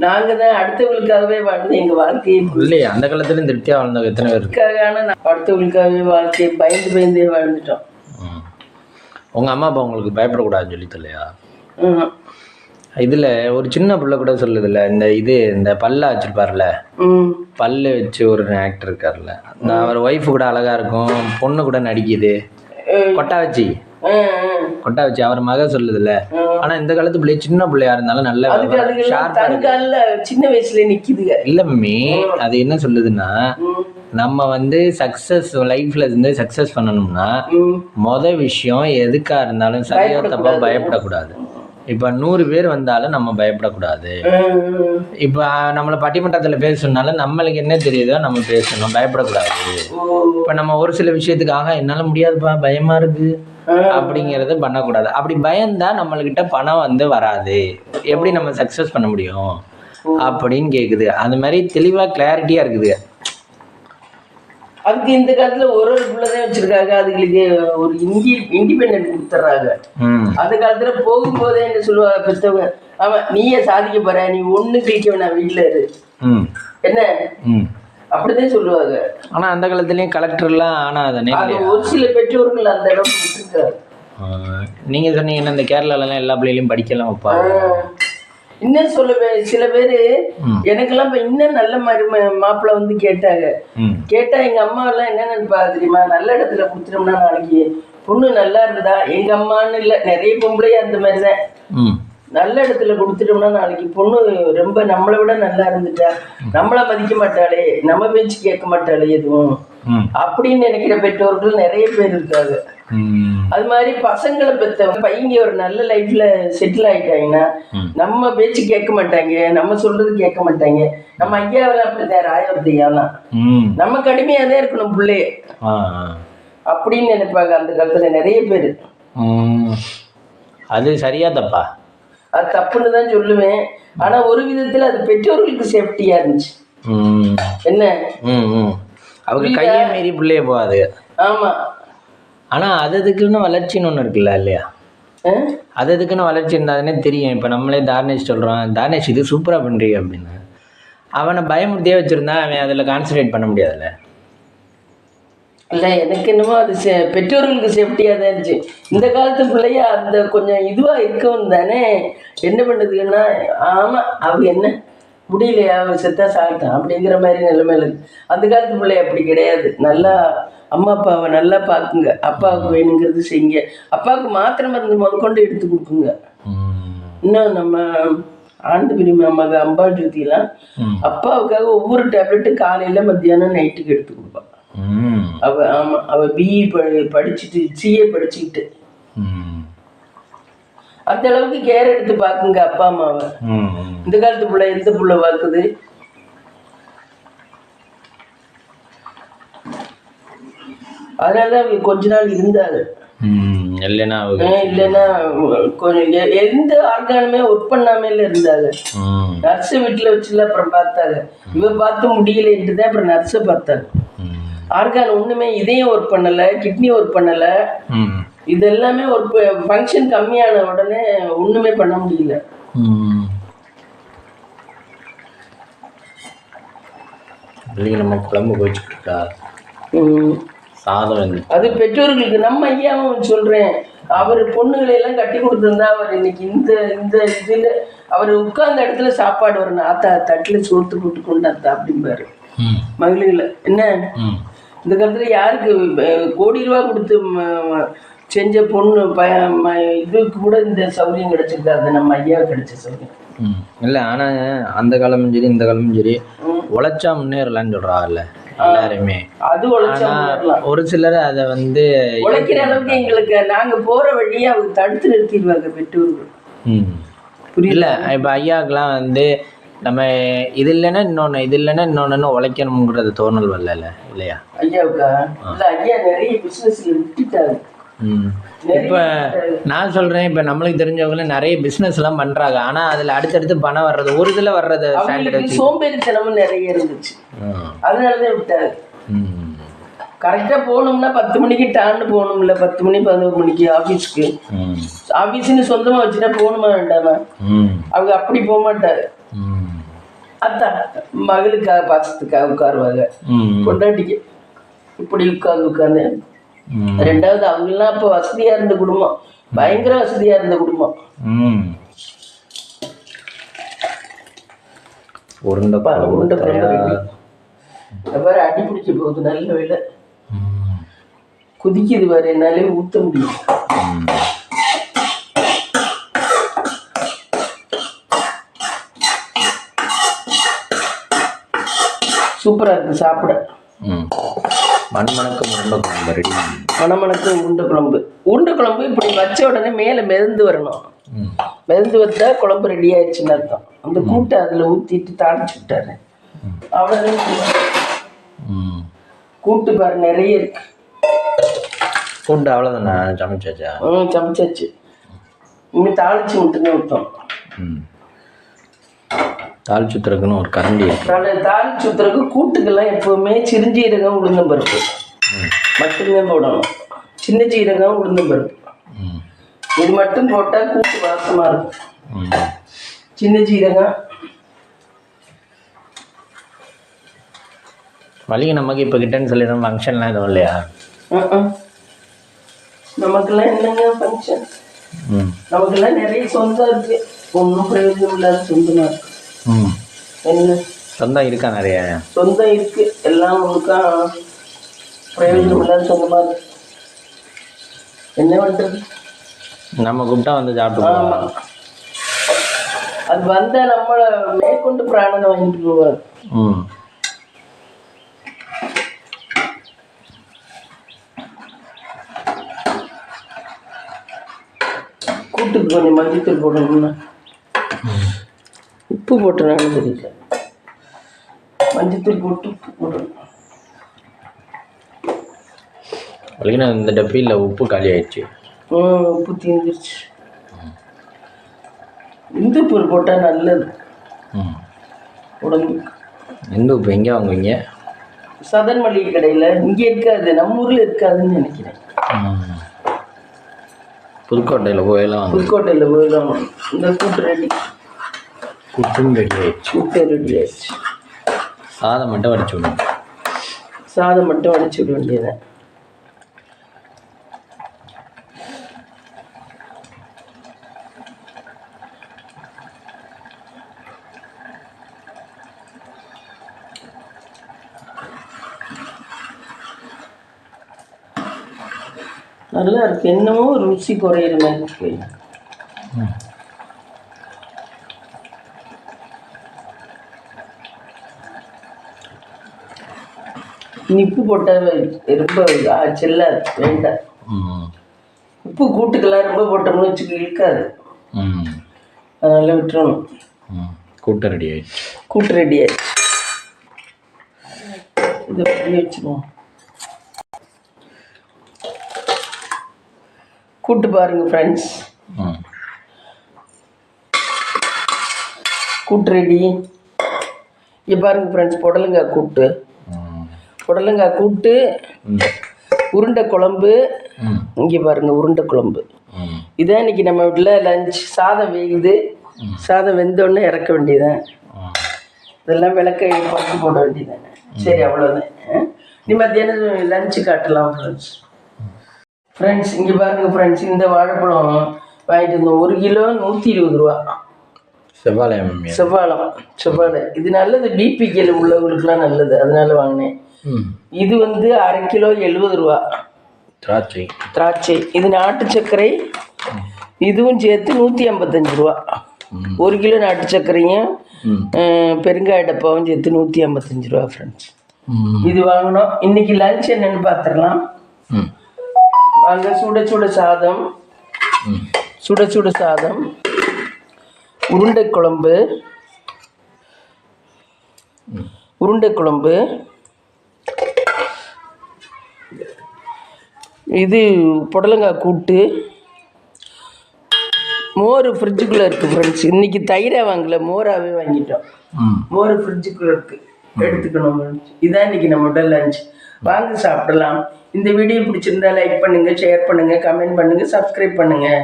நாங்கள் தான் அடுத்தவங்களுக்காகவே வாழ்ந்து எங்கள் வாழ்க்கையை இல்லையே அந்த காலத்துலேயும் திருப்தியாக வாழ்ந்தவங்க எத்தனை பேர் இருக்கு? ஆனால் அடுத்தவங்களுக்காகவே வாழ்க்கையை பயந்தே வாழ்ந்துட்டோம். உங்கள் அம்மா அப்பா உங்களுக்கு பயப்படக்கூடாதுன்னு சொல்லி இல்லையா? ம். இதில் ஒரு சின்ன பிள்ளை கூட சொல்லுதில்ல, இந்த பல்ல வச்சுருப்பார்ல, பல்லு வச்சு ஒரு ஆக்டர் இருக்கார்ல, அவர் ஒய்ஃபு கூட அழகாக இருக்கும், பொண்ணு கூட நடிக்குது, கொட்டா வச்சு அவர் மக சொல்லுதுல்ல. ஆனா இந்த காலத்து பிள்ளை சின்ன பிள்ளையா இருந்தாலும் நல்ல சின்ன வயசுல நிக்குதுங்க. இல்ல மம்மி, அது என்ன சொல்லுதுன்னா, நம்ம வந்து சக்சஸ் லைஃப்ல இருந்து சக்சஸ் பண்ணணும்னா விஷயம் எதுக்கா இருந்தாலும் சரியா தப்பா பயப்படக்கூடாது. இப்ப 100 பேர் வந்தாலும் நம்ம பயப்படக்கூடாது. இப்ப நம்மள பட்டிமன்றத்துல பேச சொன்னாலும் நம்மளுக்கு என்ன தெரியுதோ நம்ம பேசணும், பயப்படக்கூடாது. இப்ப நம்ம ஒரு சில விஷயத்துக்காக என்னால முடியாதுப்பா, பயமா இருக்கு அப்படிங்கறது பண்ணக்கூடாது. அப்படி பயந்தா நம்மள்கிட்ட பணம் வந்து வராது, எப்படி நம்ம சக்சஸ் பண்ண முடியும் அப்படின்னு கேக்குது. அந்த மாதிரி தெளிவா கிளாரிட்டியா இருக்குது. அதுக்கு இந்த காலத்துல ஒரு பிள்ளைதான் வச்சிருக்காங்க, அதுங்களுக்கு ஒரு இண்டிபெண்டன்ட் கொடுத்துட்றாங்க. அந்த காலத்துல போகும்போதே என்ன சொல்லுவாங்க பெற்றவங்க, ஆமா நீயே சாதிக்க போற, நீ ஒண்ணு கிளிக்க வேணாம், வீட்டுல இரு, என்ன அப்படிதான் சொல்லுவாங்க. ஆனா அந்த காலத்துலயும் கலெக்டர்லாம் ஆனா அது ஒரு சில பெற்றோர்கள் அந்த இடம் விட்டுருக்காரு. நீங்க சொன்னீங்கன்னா இந்த கேரளாலாம் எல்லா பிள்ளைகளையும் படிக்கலாம் வைப்பாங்க. இன்னும் சில பேரு எனக்கெல்லாம் இப்ப இன்னும் நல்ல மாதிரி மாப்பிள்ளை வந்து கேட்டாங்க. கேட்டா எங்க அம்மா எல்லாம் என்ன நினைப்பா தெரியுமா, நல்ல இடத்துல கொடுத்துட்டோம்னா நாளைக்கு பொண்ணு நல்லா இருந்தா, எங்க அம்மான்னு இல்ல நிறைய பொம்பளையா அந்த மாதிரிதான், நல்ல இடத்துல கொடுத்துட்டோம்னா நாளைக்கு பொண்ணு ரொம்ப நம்மளை விட நல்லா இருந்துட்டா, நம்மள மதிக்க மாட்டாளே, நம்ம பேச்சு கேட்க மாட்டாளே எதுவும் அப்படின்னு நினைக்கிற பெற்றோர்கள் நிறைய பேர் இருக்காங்க. அது மாதிரி பசங்களை பெற்றவங்க பையங்க ஒரு நல்ல லைஃப்ல செட்டில் ஆயிட்டாங்கன்னா நம்ம பேச்சு கேட்க மாட்டாங்க, நம்ம சொல்றது கேட்க மாட்டாங்க. நம்ம ஐயாவெல்லாம் அப்படித்தான், ராயவர்த்தையாவெல்லாம் நம்ம கடுமையாதான் இருக்கணும் பிள்ளைய அப்படின்னு நினைப்பாங்க அந்த காலத்துல நிறைய பேர். அது சரியா தப்பா? அது தப்புன்னு தான் சொல்லுவேன். ஆனா ஒரு விதத்துல அது பெற்றோர்களுக்கு சேஃப்டியா இருந்துச்சு. என்ன அவங்க கையை மீறி பிள்ளைய போகாது. ஆமா. ஆனா அதுக்குன்னு வளர்ச்சின்னு ஒண்ணு இருக்குல்ல இல்லையா? அதுக்குன்னு வளர்ச்சி இருந்தாதானே தெரியும். இப்ப நம்மளே தார்னேஷ் சொல்றோம், தார்னேஷ் இது சூப்பரா பண்றீங்க அப்படின்னு, அவனை பயமுறுத்தியே வச்சிருந்தா அவன் அதுல கான்சன்ட்ரேட் பண்ண முடியாதுல்ல. இல்லை எனக்கு என்னமோ அது பெற்றோர்களுக்கு சேஃப்டியாக தான் இருந்துச்சு. இந்த காலத்து பிள்ளைய அந்த கொஞ்சம் இதுவாக இருக்கவும் தானே என்ன பண்ணுதுன்னா, ஆமாம் அவங்க என்ன முடியலையா, அவன் செத்தா சாப்பிட்டான் அப்படிங்கிற மாதிரி நிலைமையில இருக்கு. அந்த காலத்து பிள்ளை அப்படி கிடையாது. நல்லா அம்மா அப்பாவை நல்லா பார்க்குங்க, அப்பாவுக்கு வேணுங்கிறது செய்யுங்க, அப்பாவுக்கு மாத்திரை மருந்து முதற்கொண்டு எடுத்து கொடுக்குங்க. இன்னும் நம்ம ஆண்டு பிரிமா மக அம்பாள் ஜோதியெல்லாம் அப்பாவுக்காக ஒவ்வொரு டேப்லெட்டும் காலையில மத்தியானம் நைட்டுக்கு எடுத்து கொடுப்பான். அவ பிஇ படிச்சுட்டு சிஏ படிச்சுக்கிட்டு அந்த அளவுக்கு கேர் எடுத்து பாக்குங்க அப்பா அம்மாவை. இந்த காலத்து பிள்ளை எந்த புள்ள பாக்குது? அதனாலதான் அவங்க கொஞ்ச நாள் இருந்தாங்க. இல்லைன்னா கொஞ்சம் எந்த ஆர்கானுமே ஒர்க் பண்ணாமல இருந்தாங்க. நர்ஸ வீட்டுல வச்சுல அப்புறம் பார்த்தாங்க. இவ பார்த்து முடியலன்ட்டுதான் அப்புறம் நர்ஸ பார்த்தாங்க. ஆர்கான் ஒண்ணுமே இதயம் ஒர்க் பண்ணல, கிட்னி ஒர்க் பண்ணல, இது எல்லாமே ஒரு ஃபங்க்ஷன் கம்மியான உடனே ஒண்ணுமே பண்ண முடியல. நம்ம குழம்பு வச்சுட்டு இருக்கா சாதம். அது பெற்றோர்களுக்கு நம்ம ஐயாவும் சொல்றேன், அவர் பொண்ணுகளை எல்லாம் கட்டி கொடுத்திருந்தா அவர் இன்னைக்கு இந்த இந்த இதுல அவர் உட்கார்ந்த இடத்துல சாப்பாடு வரணும், ஆத்தா தட்டுல சோத்து போட்டு கொண்டாத்தா அப்படிம்பாரு மகளிர்ல. என்ன இந்த காலத்துல யாருக்கு கோடி ரூபா கொடுத்து செஞ்ச பொண்ணு இதுக்கு கூட இந்த சௌகரியம் கிடைச்சிருக்காது, நம்ம ஐயாவுக்கு கிடைச்ச சௌகரியம் இல்லை. ஆனா அந்த காலமும் சரி இந்த காலமும் சரி உழைச்சா முன்னேறலான்னு சொல்றாங்கல்ல எல்லாருமே. அது ஒரு சிலர் அதை வந்து உழைக்கிற அளவுக்கு எங்களுக்கு நாங்க போற வழியை அவங்க தடுத்து நிறுத்திடுவாங்க பெற்றோர்கள். புரியல. இப்ப ஐயாவுக்குலாம் வந்து நம்ம இது இல்லைன்னா இன்னொன்னு, இது இல்லைன்னா இன்னொன்னு உழைக்கணுங்கிறது தோணல் வரல இல்லையா ஐயாவுக்கா? இல்ல ஐயா நிறைய பிசினஸ்ல விட்டுட்டாரு. இப்ப நான் சொல்றேன், இப்ப நம்மளுக்கு தெரிஞ்சவங்க நிறைய பிசினஸ் எல்லாம் பண்றாங்க. ஆனா அதுல அடுத்தடுத்து பணம் வர்றது ஒரு இதுல வர்றது சோம்பேறித்தனமும் நிறைய இருந்துச்சு, அதனாலதான் விட்டாரு. கரெக்டா போகணும்னா 10 மணிக்கு டான்னு போகணும்ல, 10 மணி 11 மணிக்கு ஆபீஸ்க்கு. ஆபீஸ்ன்னு சொந்தமா வச்சுட்டா போகணுமா வேண்டாமா? அவங்க அப்படி போக மாட்டாரு. அதான் மகளுக்காக பாசத்துக்காக உட்காருவாங்க. பொண்டாட்டிக்கு இப்படி உட்காந்து ரெண்டாவது அவங்கெல்லாம் அப்போ வசதியா இருந்த குடும்பம், பயங்கர வசதியா இருந்த குடும்பம். உருண்டை பாரு அடி பிடிக்க போகுது. நல்ல வேலை குதிக்குது பாரு, என்னாலே ஊத்த முடியும். சூப்பரா இருக்கு சாப்பிட. மண்மணக்கம் உருண்டை குழம்பு ரெடி. மணமணக்கம் உருண்டை குழம்பு. உருண்டை குழம்பு இப்படி வச்ச உடனே மேலே மிதந்து வரணும். மிதந்து வந்தா குழம்பு ரெடி ஆயிடுச்சுன்னு அர்த்தம். அந்த கூட்டை அதில் ஊற்றிட்டு தாளிச்சு விட்டாரு. அவ்வளோதான். கூட்டு பாரு நிறைய இருக்கு. கூட்டு அவ்வளோதானே சமைச்சாச்சா? சமைச்சாச்சு. இனிமேல் தாளிச்சு மட்டும்தான் ஊற்றோம். தாள் சுத்துறதுக்குன்னு ஒரு கரண்டி இருக்கு. தாள் சுத்துறதுக்கு கூட்டுக்கெல்லாம் எப்பவுமே சிறுஞ்சீரகம் உளுந்தம்பருப்பு மட்டும்தான் போடணும். சின்ன சீரகம் உளுந்தம்பருப்பு இது மட்டும் போட்டால் கூட்டு வாசமாக இருக்கும். சின்ன சீரகம் வலிங்க நமக்கு இப்போ கிட்டன்னு சொல்லி தான் ஃபங்க்ஷன்லாம் எதுவும் இல்லையா? நமக்கெல்லாம் என்னங்க ஃபங்க்ஷன்? நமக்கெல்லாம் நிறைய சொந்தம் இருக்கு. ஒன்றும் பிரயோஜனம் இல்லாத சொந்தமாக இருக்கு. என்ன சொந்தம் இருக்கா? நிறைய சொந்தம் இருக்கு. எல்லாம் முழுக்கா பிரயோஜனம் இல்லாத சொந்தமாக இருக்கு. என்ன பண்ணுறது? நம்ம கூப்பிட்டா வந்து சாப்பிட்டு அது வந்தா நம்மளை மேற்கொண்டு பிராணனை வாங்கிட்டு போவார். கூட்டுக்கு கொஞ்சம் மஞ்சத்தூள் போடணும்னா உப்பு போட்டுறாங்க தெரியல. மஞ்சத்தூள் போட்டு உப்பு போடணும். வலிங்கன்னா இந்த டப்பியில் உப்பு காலி ஆயிடுச்சு. உப்பு தீர்ந்துருச்சு. இந்து பொருள் போட்டால் நல்லது உடம்புக்கு. எந்த உப்பு எங்கே வாங்குவீங்க? சதன் மளிகை கடையில். இங்கே இருக்காது, நம்ம ஊரில் இருக்காதுன்னு நினைக்கிறேன். புதுக்கோட்டையில் போயெல்லாம் புதுக்கோட்டையில் போயெல்லாம். இந்த கூட்டு ரெடி. கூட்டும் ரெடி ஆயிடுச்சு. கூட்டு ரெடி ஆயிடுச்சு. சாதம் மட்டும் வடிச்சு விடுங்க. சாதம் மட்டும் வடிச்சு விட வேண்டியது. நல்லா இருக்கு. என்னமோ ருசி குறையிற மாதிரி இருக்கு. உப்பு போட்டால் ரொம்ப செல்லாது, வேண்டாம். உப்பு கூட்டுக்கெல்லாம் ரொம்ப போட்டோம்னு வச்சுக்க இழுக்காது. அதனால விட்டுறணும். கூட்டு ரெடி ஆயிடுச்சு. கூட்டு ரெடி ஆயிடுச்சு. இதை பண்ணி வச்சுருவோம். கூட்டு பாருங்க ஃப்ரெண்ட்ஸ். கூட்டு ரெடி. இங்கே பாருங்க ஃப்ரெண்ட்ஸ், புடலங்காய் கூட்டு. புடலங்காய் கூட்டு, உருண்டை குழம்பு. இங்கே பாருங்க உருண்டை குழம்பு. இதான் இன்னைக்கு நம்ம வீட்டில் லஞ்ச். சாதம் வேகுது. சாதம் வெந்தோடனே இறக்க வேண்டியதான். இதெல்லாம் விளக்க பருப்பு போட வேண்டியதான். சரி, அவ்வளோதான். நீ மத்தியானம் லஞ்சு காட்டலாம் ஃப்ரெண்ட்ஸ். ஃப்ரெண்ட்ஸ் இங்கே பாருங்கள் ஃப்ரெண்ட்ஸ், இந்த வாழைப்பழம் வாங்கிட்டு வந்தோம். 1 கிலோ 120 ரூபா. செவ்வாழை. இது நல்லது, பிபிகேல உள்ளவங்களுக்குலாம் நல்லது, அதனால வாங்கினேன். இது வந்து 1/2 கிலோ 70 ரூபா. திராட்சை. இது நாட்டு சர்க்கரை. இதுவும் சேர்த்து 155 ரூபா. 1 கிலோ நாட்டு சர்க்கரையும் பெருங்காய டப்பாவும் சேர்த்து 155 ரூபா ஃப்ரெண்ட்ஸ். இது வாங்கினோம். இன்னைக்கு லஞ்ச் என்னன்னு பார்த்துடலாம் வாங்க. சுட சுட சாதம், உருண்டை குழம்பு, இது புடலங்காய் கூட்டு, மோர் ஃப்ரிட்ஜுக்குள்ளே இருக்குது ஃப்ரெண்ட்ஸ். இன்றைக்கி தயிரை வாங்கலை, மோராகவே வாங்கிட்டோம். மோர் ஃப்ரிட்ஜுக்குள்ளே இருக்குது, எடுத்துக்கணும் ஃப்ரெண்ட்ஸ். இதான் இன்றைக்கி நம்மளோட லஞ்ச். வாங்க சாப்பிடலாம். இந்த வீடியோ பிடிச்சிருந்தா லைக் பண்ணுங்கள், ஷேர் பண்ணுங்கள், கமெண்ட் பண்ணுங்கள், சப்ஸ்கிரைப் பண்ணுங்கள்.